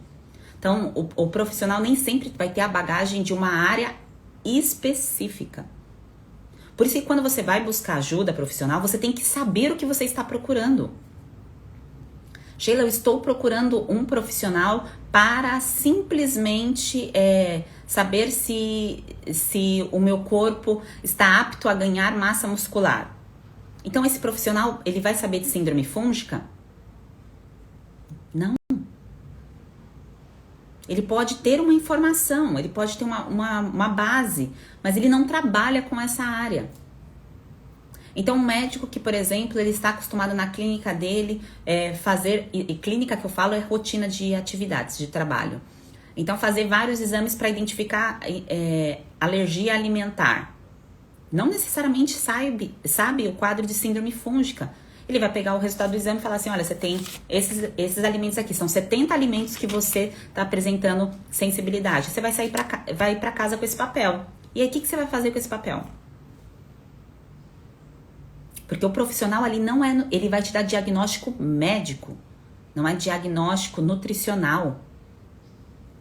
A: Então o profissional nem sempre vai ter a bagagem de uma área específica. Por isso que quando você vai buscar ajuda profissional, você tem que saber o que você está procurando. Sheila, eu estou procurando um profissional para simplesmente saber se o meu corpo está apto a ganhar massa muscular. Então esse profissional, ele vai saber de síndrome fúngica? Não. Ele pode ter uma informação, ele pode ter uma base, mas ele não trabalha com essa área. Então, um médico que, por exemplo, ele está acostumado na clínica dele fazer... E clínica que eu falo é rotina de atividades, de trabalho. Então, fazer vários exames para identificar alergia alimentar. Não necessariamente sabe o quadro de síndrome fúngica. Ele vai pegar o resultado do exame e falar assim, olha, você tem esses alimentos aqui. São 70 alimentos que você está apresentando sensibilidade. Você vai sair vai para casa com esse papel. E aí, o que você vai fazer com esse papel? Porque o profissional ali não é... Ele vai te dar diagnóstico médico. Não é diagnóstico nutricional.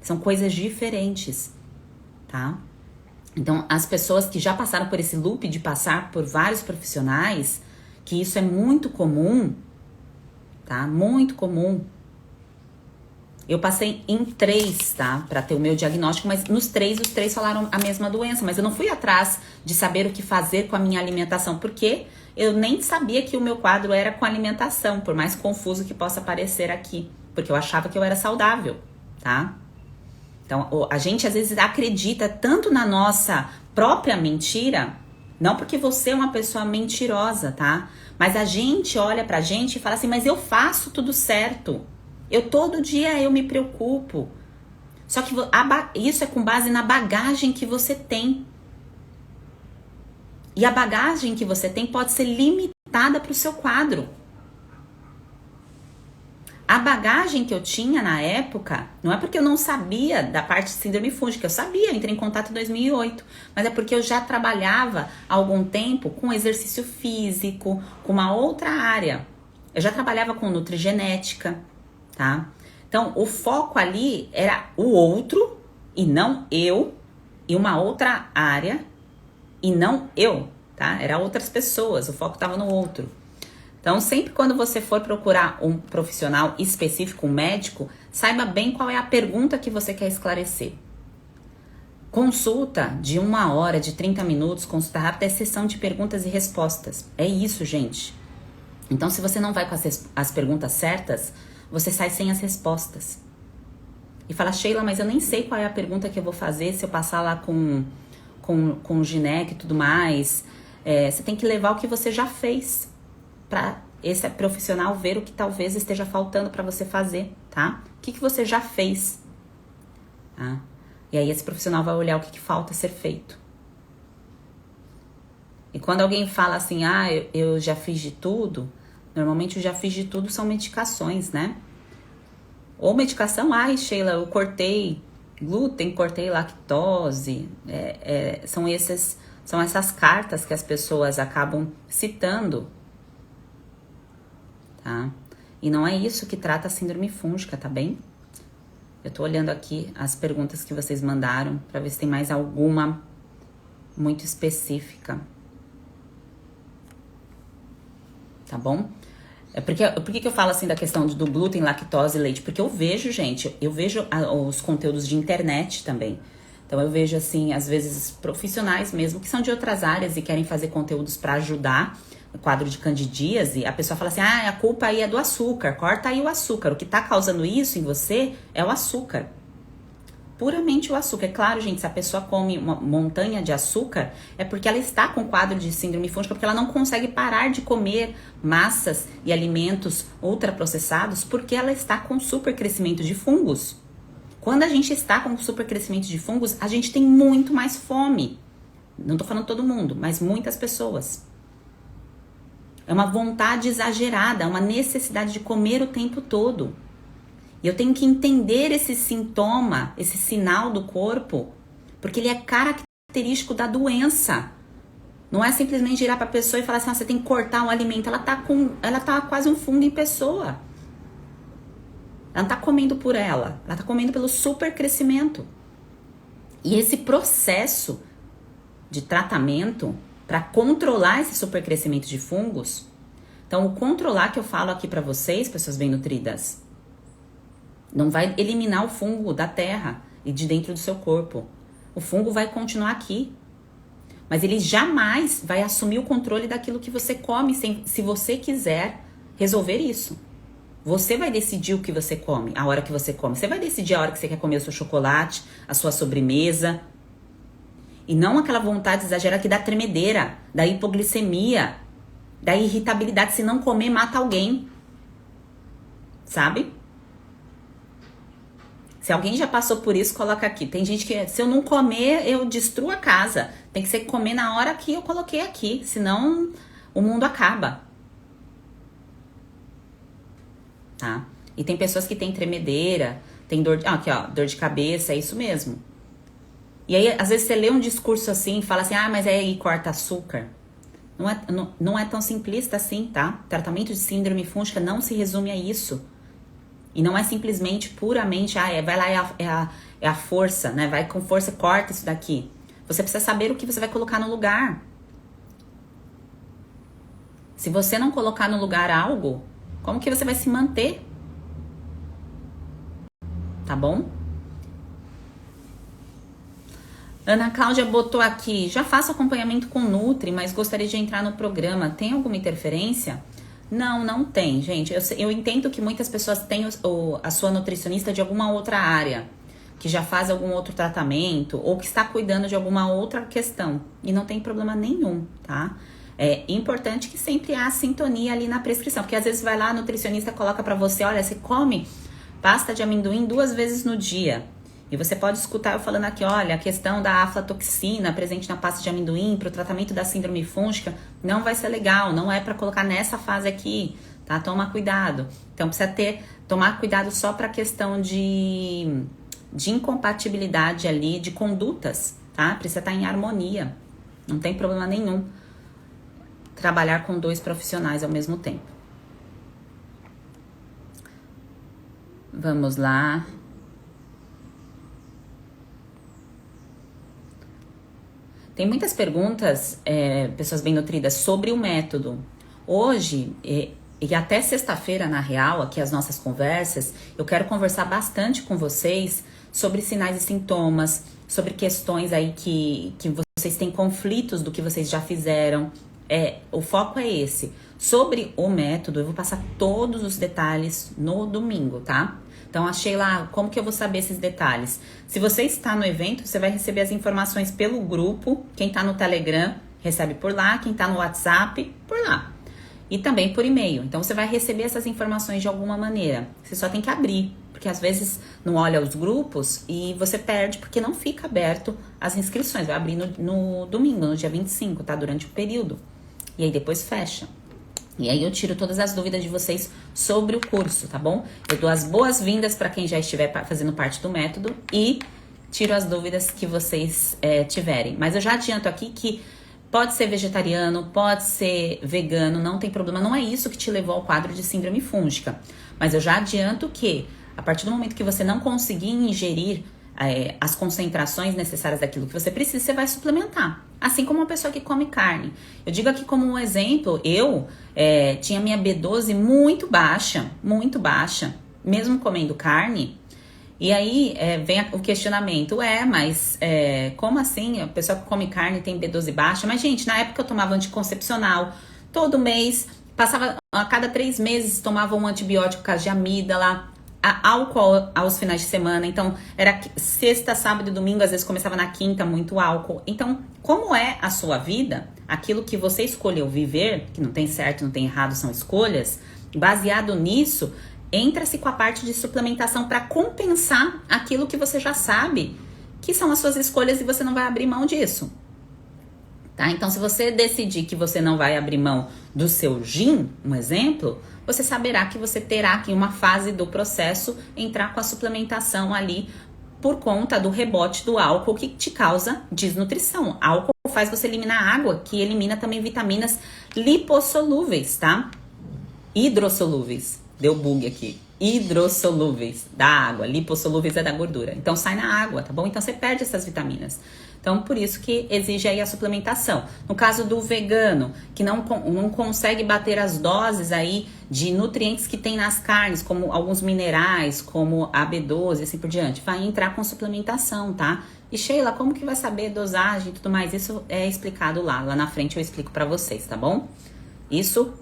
A: São coisas diferentes, tá? Então, as pessoas que já passaram por esse loop de passar por vários profissionais, que isso é muito comum, tá? Muito comum. Eu passei em 3, tá? Pra ter o meu diagnóstico, mas os três falaram a mesma doença. Mas eu não fui atrás de saber o que fazer com a minha alimentação, porque eu nem sabia que o meu quadro era com alimentação, por mais confuso que possa parecer aqui. Porque eu achava que eu era saudável, tá? Então, a gente às vezes acredita tanto na nossa própria mentira, não porque você é uma pessoa mentirosa, tá? Mas a gente olha pra gente e fala assim, mas eu faço tudo certo. Todo dia eu me preocupo. Só que isso é com base na bagagem que você tem. E a bagagem que você tem pode ser limitada para o seu quadro. A bagagem que eu tinha na época, não é porque eu não sabia da parte de síndrome fúngica, eu sabia, eu entrei em contato em 2008, mas é porque eu já trabalhava há algum tempo com exercício físico, com uma outra área. Eu já trabalhava com nutrigenética, tá? Então, o foco ali era o outro e não eu, e uma outra área e não eu, tá? Era outras pessoas, o foco estava no outro. Então, sempre quando você for procurar um profissional específico, um médico, saiba bem qual é a pergunta que você quer esclarecer. Consulta de 1 hora, de 30 minutos, consulta rápida é sessão de perguntas e respostas. É isso, gente. Então, se você não vai com as perguntas certas, você sai sem as respostas. E fala, Sheila, mas eu nem sei qual é a pergunta que eu vou fazer se eu passar lá com o gineco e tudo mais. Você tem que levar o que você já fez para esse profissional ver o que talvez esteja faltando para você fazer, tá? O que você já fez, tá? E aí esse profissional vai olhar o que falta ser feito. E quando alguém fala assim, eu já fiz de tudo, normalmente o já fiz de tudo são medicações, né? Ou medicação, Sheila, eu cortei glúten, cortei lactose, são essas cartas que as pessoas acabam citando, tá? E não é isso que trata a síndrome fúngica, tá bem? Eu tô olhando aqui as perguntas que vocês mandaram pra ver se tem mais alguma muito específica. Tá bom? Por que eu falo assim da questão do glúten, lactose e leite? Porque eu vejo, gente, os conteúdos de internet também. Então eu vejo assim, às vezes profissionais mesmo, que são de outras áreas e querem fazer conteúdos pra ajudar no quadro de candidíase, a pessoa fala assim, a culpa aí é do açúcar, corta aí o açúcar. O que tá causando isso em você é o açúcar. Puramente o açúcar. É claro, gente, se a pessoa come uma montanha de açúcar, é porque ela está com quadro de síndrome fúngica, porque ela não consegue parar de comer massas e alimentos ultraprocessados, porque ela está com supercrescimento de fungos. Quando a gente está com supercrescimento de fungos, a gente tem muito mais fome. Não tô falando todo mundo, mas muitas pessoas. É uma vontade exagerada, uma necessidade de comer o tempo todo. E eu tenho que entender esse sintoma, esse sinal do corpo, porque ele é característico da doença. Não é simplesmente virar para a pessoa e falar assim, você tem que cortar um alimento. Ela tá quase um fungo em pessoa. Ela não tá comendo por ela tá comendo pelo supercrescimento. E esse processo de tratamento para controlar esse supercrescimento de fungos, então o controlar que eu falo aqui para vocês, pessoas bem nutridas, não vai eliminar o fungo da terra e de dentro do seu corpo. O fungo vai continuar aqui. Mas ele jamais vai assumir o controle daquilo que você come se você quiser resolver isso. Você vai decidir o que você come, a hora que você come. Você vai decidir a hora que você quer comer o seu chocolate, a sua sobremesa. E não aquela vontade exagerada que dá tremedeira, da hipoglicemia, da irritabilidade. Se não comer, mata alguém. Sabe? Se alguém já passou por isso, coloca aqui. Tem gente que, se eu não comer, eu destruo a casa. Tem que ser comer na hora que eu coloquei aqui. Senão, o mundo acaba. Tá? E tem pessoas que têm tremedeira, tem dor de... aqui, ó, dor de cabeça, é isso mesmo. E aí, às vezes, você lê um discurso assim, fala assim, mas aí corta açúcar. Não é tão simplista assim, tá? Tratamento de síndrome fúngica não se resume a isso. E não é simplesmente, puramente, vai lá, é a força, né? Vai com força, corta isso daqui. Você precisa saber o que você vai colocar no lugar. Se você não colocar no lugar algo, como que você vai se manter? Tá bom? Ana Cláudia botou aqui, já faço acompanhamento com Nutri, mas gostaria de entrar no programa. Tem alguma interferência? Não tem, gente. Eu entendo que muitas pessoas têm a sua nutricionista de alguma outra área, que já faz algum outro tratamento, ou que está cuidando de alguma outra questão. E não tem problema nenhum, tá? É importante que sempre há sintonia ali na prescrição, porque às vezes vai lá, a nutricionista coloca pra você, olha, você come pasta de amendoim 2 vezes no dia. E você pode escutar eu falando aqui, olha, a questão da aflatoxina presente na pasta de amendoim para o tratamento da síndrome fúngica não vai ser legal, não é para colocar nessa fase aqui, tá? Toma cuidado. Então precisa tomar cuidado só para a questão de incompatibilidade ali de condutas, tá? Precisa estar em harmonia, não tem problema nenhum trabalhar com 2 profissionais ao mesmo tempo. Vamos lá. Tem muitas perguntas, pessoas bem nutridas, sobre o método. Hoje, e até sexta-feira, na real, aqui as nossas conversas, eu quero conversar bastante com vocês sobre sinais e sintomas, sobre questões aí que vocês têm conflitos do que vocês já fizeram. O foco é esse. Sobre o método, eu vou passar todos os detalhes no domingo, tá? Então, achei lá, como que eu vou saber esses detalhes? Se você está no evento, você vai receber as informações pelo grupo. Quem está no Telegram, recebe por lá. Quem está no WhatsApp, por lá. E também por e-mail. Então, você vai receber essas informações de alguma maneira. Você só tem que abrir, porque às vezes não olha os grupos e você perde, porque não fica aberto as inscrições. Vai abrir no domingo, no dia 25, tá? Durante o período. E aí depois fecha. E aí eu tiro todas as dúvidas de vocês sobre o curso, tá bom? Eu dou as boas-vindas para quem já estiver fazendo parte do método e tiro as dúvidas que vocês tiverem. Mas eu já adianto aqui que pode ser vegetariano, pode ser vegano, não tem problema. Não é isso que te levou ao quadro de síndrome fúngica. Mas eu já adianto que a partir do momento que você não conseguir ingerir as concentrações necessárias daquilo que você precisa, você vai suplementar. Assim como uma pessoa que come carne. Eu digo aqui como um exemplo, eu tinha minha B12 muito baixa, mesmo comendo carne. E aí vem o questionamento, mas como assim a pessoa que come carne tem B12 baixa? Mas gente, na época eu tomava anticoncepcional, todo mês, passava a cada 3 meses, tomava um antibiótico por causa de amígdala, álcool aos finais de semana, então era sexta, sábado e domingo, às vezes começava na quinta, muito álcool. Então, como é a sua vida, aquilo que você escolheu viver, que não tem certo, não tem errado, são escolhas, baseado nisso, entra-se com a parte de suplementação para compensar aquilo que você já sabe, que são as suas escolhas e você não vai abrir mão disso. tá? Então, se você decidir que você não vai abrir mão do seu gin, um exemplo, você saberá que você terá que, em uma fase do processo, entrar com a suplementação ali por conta do rebote do álcool que te causa desnutrição. Álcool faz você eliminar água, que elimina também vitaminas lipossolúveis, tá? Hidrossolúveis. Deu bug aqui. Hidrossolúveis da água, lipossolúveis é da gordura. Então sai na água, tá bom? Então você perde essas vitaminas. Então por isso que exige aí a suplementação. No caso do vegano, que não consegue bater as doses aí de nutrientes que tem nas carnes, como alguns minerais, como a B12 e assim por diante, vai entrar com suplementação, tá? E Sheila, como que vai saber dosagem e tudo mais? Isso é explicado lá na frente eu explico pra vocês, tá bom? Isso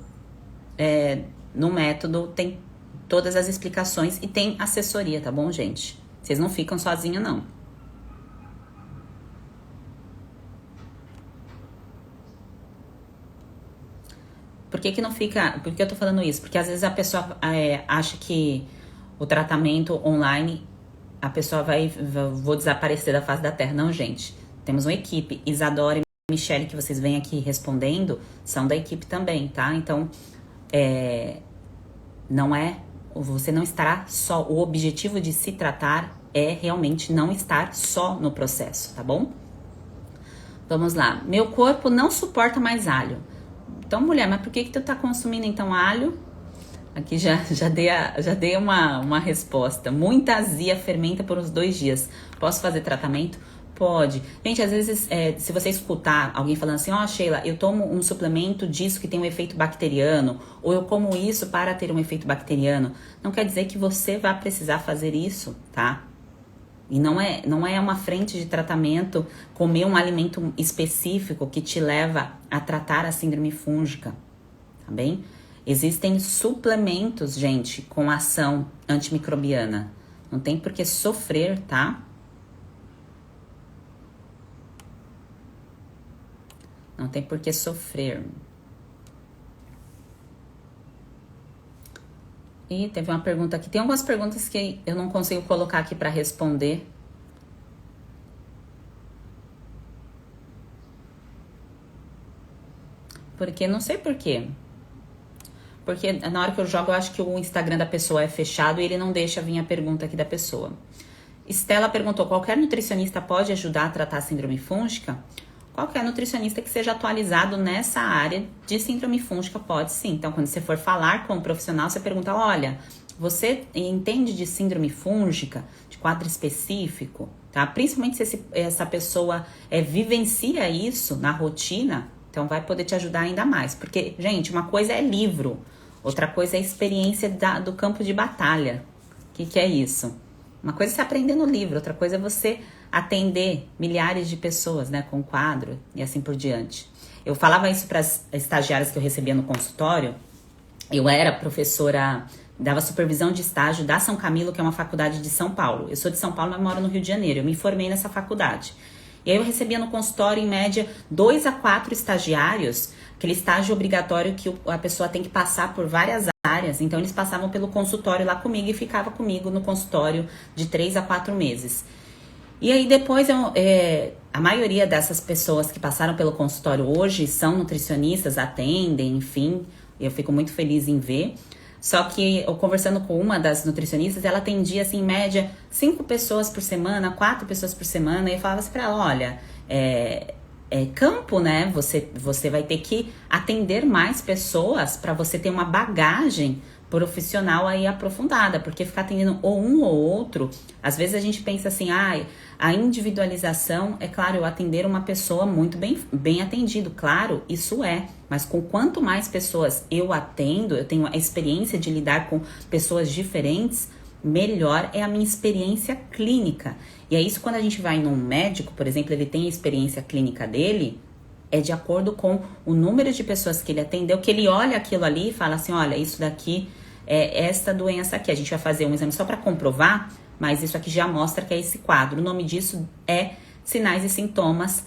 A: no método tem todas as explicações e tem assessoria, tá bom, gente? Vocês não ficam sozinhos, não. Por que não fica... Por que eu tô falando isso? Porque às vezes a pessoa acha que o tratamento online, a pessoa vou desaparecer da face da terra. Não, gente. Temos uma equipe. Isadora e Michele, que vocês vêm aqui respondendo, são da equipe também, tá? Então, você não estará só. O objetivo de se tratar é realmente não estar só no processo, tá bom? Vamos lá. Meu corpo não suporta mais alho. Então, mulher, mas por que tu tá consumindo então alho? Aqui já dei uma resposta. Muita azia fermenta por uns 2 dias. Posso fazer tratamento? Pode. Gente, às vezes, se você escutar alguém falando assim, Sheila, eu tomo um suplemento disso que tem um efeito bacteriano, ou eu como isso para ter um efeito bacteriano, não quer dizer que você vai precisar fazer isso, tá? E não é uma frente de tratamento comer um alimento específico que te leva a tratar a síndrome fúngica, tá bem? Existem suplementos, gente, com ação antimicrobiana. Não tem por que sofrer, tá? Não tem por que sofrer. E teve uma pergunta aqui. Tem algumas perguntas que eu não consigo colocar aqui para responder. Porque não sei por quê. Porque na hora que eu jogo, eu acho que o Instagram da pessoa é fechado e ele não deixa vir a pergunta aqui da pessoa. Estela perguntou, qualquer nutricionista pode ajudar a tratar a síndrome fúngica? Qualquer nutricionista que seja atualizado nessa área de síndrome fúngica pode sim. Então, quando você for falar com o profissional, você pergunta, olha, você entende de síndrome fúngica, de quadro específico, tá? Principalmente se essa pessoa vivencia isso na rotina, então vai poder te ajudar ainda mais. Porque, gente, uma coisa é livro, outra coisa é experiência do campo de batalha. O que é isso? Uma coisa é você aprender no livro, outra coisa é você atender milhares de pessoas, né, com quadro e assim por diante. Eu falava isso para as estagiárias que eu recebia no consultório. Eu era professora, dava supervisão de estágio da São Camilo, que é uma faculdade de São Paulo. Eu sou de São Paulo, mas moro no Rio de Janeiro. Eu me formei nessa faculdade. E aí eu recebia no consultório, em média, 2 a 4 estagiários, aquele estágio obrigatório que a pessoa tem que passar por várias áreas. Então, eles passavam pelo consultório lá comigo e ficavam comigo no consultório de 3 a 4 meses. E aí depois, a maioria dessas pessoas que passaram pelo consultório hoje são nutricionistas, atendem, enfim, eu fico muito feliz em ver. Só que eu conversando com uma das nutricionistas, ela atendia assim, em média 5 pessoas por semana, 4 pessoas por semana, e eu falava assim pra ela, olha, campo, né? Você vai ter que atender mais pessoas para você ter uma bagagem profissional aí aprofundada, porque ficar atendendo ou um ou outro, às vezes a gente pensa assim, a individualização, é claro, eu atender uma pessoa muito bem atendido, claro, isso mas com quanto mais pessoas eu atendo, eu tenho a experiência de lidar com pessoas diferentes, melhor é a minha experiência clínica. E é isso quando a gente vai num médico, por exemplo, ele tem a experiência clínica dele, é de acordo com o número de pessoas que ele atendeu, que ele olha aquilo ali e fala assim, olha, isso daqui é esta doença aqui. A gente vai fazer um exame só para comprovar, mas isso aqui já mostra que é esse quadro. O nome disso é sinais e sintomas,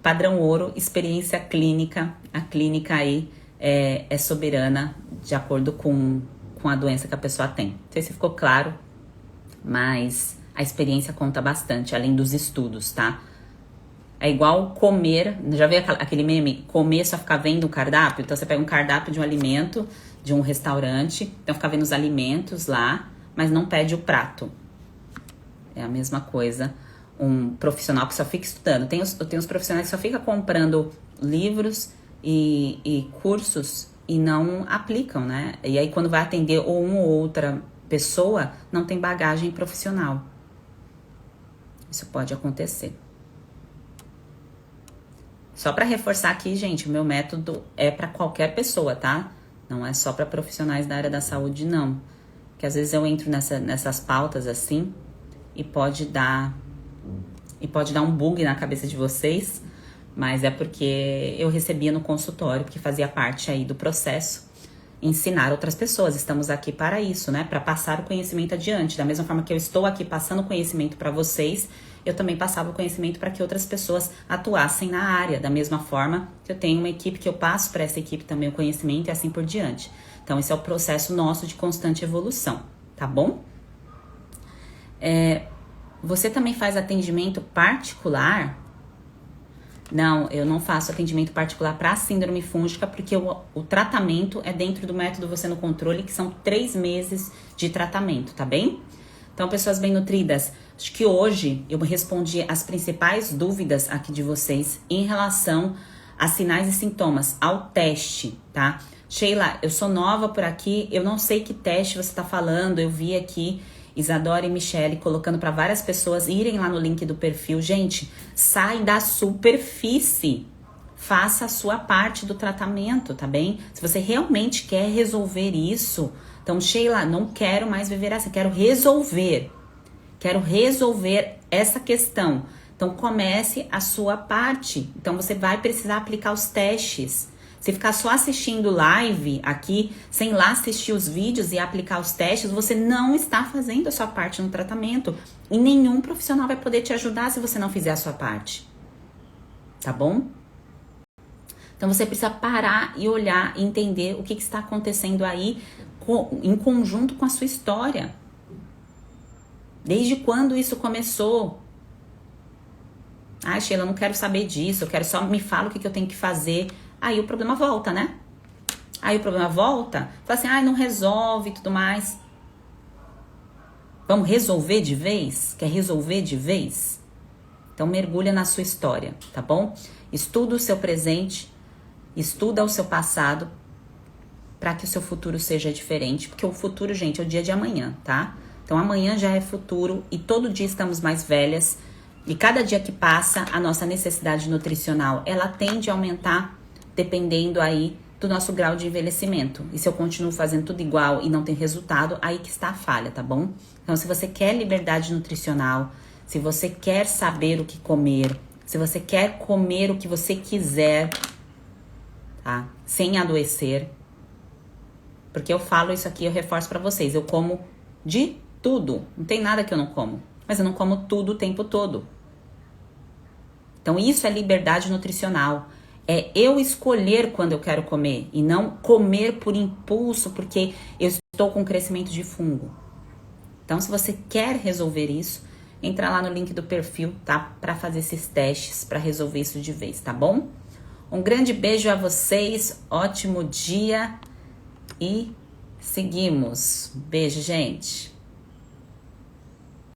A: padrão ouro, experiência clínica. A clínica aí é soberana de acordo com a doença que a pessoa tem. Não sei se ficou claro, mas a experiência conta bastante, além dos estudos, tá? É igual comer, já viu aquele meme? Comer só ficar vendo o cardápio? Então você pega um cardápio de um alimento, de um restaurante, então fica vendo os alimentos lá, mas não pede o prato. É a mesma coisa, um profissional que só fica estudando. Tem os profissionais que só ficam comprando livros e cursos e não aplicam, né? E aí quando vai atender ou uma ou outra pessoa, não tem bagagem profissional. Isso pode acontecer. Só para reforçar aqui, gente, o meu método é para qualquer pessoa, tá? Não é só para profissionais da área da saúde, não. Porque às vezes eu entro nessas pautas assim e pode dar um bug na cabeça de vocês, mas é porque eu recebia no consultório, porque fazia parte aí do processo, ensinar outras pessoas. Estamos aqui para isso, né? Para passar o conhecimento adiante. Da mesma forma que eu estou aqui passando o conhecimento para vocês, eu também passava o conhecimento para que outras pessoas atuassem na área. Da mesma forma que eu tenho uma equipe que eu passo para essa equipe também o conhecimento e assim por diante. Então, esse é o processo nosso de constante evolução, tá bom? Você também faz atendimento particular? Não, eu não faço atendimento particular para síndrome fúngica, porque o tratamento é dentro do método Você no Controle, que são 3 meses de tratamento, tá bem? Então, pessoas bem nutridas, acho que hoje eu respondi as principais dúvidas aqui de vocês em relação a sinais e sintomas, ao teste, tá? Sheila, eu sou nova por aqui, eu não sei que teste você tá falando, eu vi aqui Isadora e Michele colocando para várias pessoas irem lá no link do perfil. Gente, sai da superfície. Faça a sua parte do tratamento, tá bem? Se você realmente quer resolver isso, então, Sheila, não quero mais viver assim, quero resolver essa questão. Então, comece a sua parte. Então, você vai precisar aplicar os testes. Se ficar só assistindo live aqui, sem lá assistir os vídeos e aplicar os testes, você não está fazendo a sua parte no tratamento. E nenhum profissional vai poder te ajudar se você não fizer a sua parte. Tá bom? Então, você precisa parar e olhar e entender o que está acontecendo aí em conjunto com a sua história. Desde quando isso começou? Ai, Sheila, eu não quero saber disso, eu quero só me fala o que eu tenho que fazer. Aí o problema volta, né? Aí o problema volta, fala assim, não resolve e tudo mais. Vamos resolver de vez? Quer resolver de vez? Então mergulha na sua história, tá bom? Estuda o seu presente, estuda o seu passado, para que o seu futuro seja diferente, porque o futuro, gente, é o dia de amanhã, tá? Então amanhã já é futuro e todo dia estamos mais velhas e cada dia que passa a nossa necessidade nutricional, ela tende a aumentar dependendo aí do nosso grau de envelhecimento. E se eu continuo fazendo tudo igual e não tem resultado, aí que está a falha, tá bom? Então se você quer liberdade nutricional, se você quer saber o que comer, se você quer comer o que você quiser, tá? Sem adoecer, porque eu falo isso aqui, eu reforço pra vocês. Eu como de tudo. Não tem nada que eu não como. Mas eu não como tudo o tempo todo. Então isso é liberdade nutricional. É eu escolher quando eu quero comer. E não comer por impulso, porque eu estou com crescimento de fungo. Então se você quer resolver isso, entra lá no link do perfil, tá? Pra fazer esses testes, pra resolver isso de vez, tá bom? Um grande beijo a vocês. Ótimo dia. E seguimos. Beijo, gente.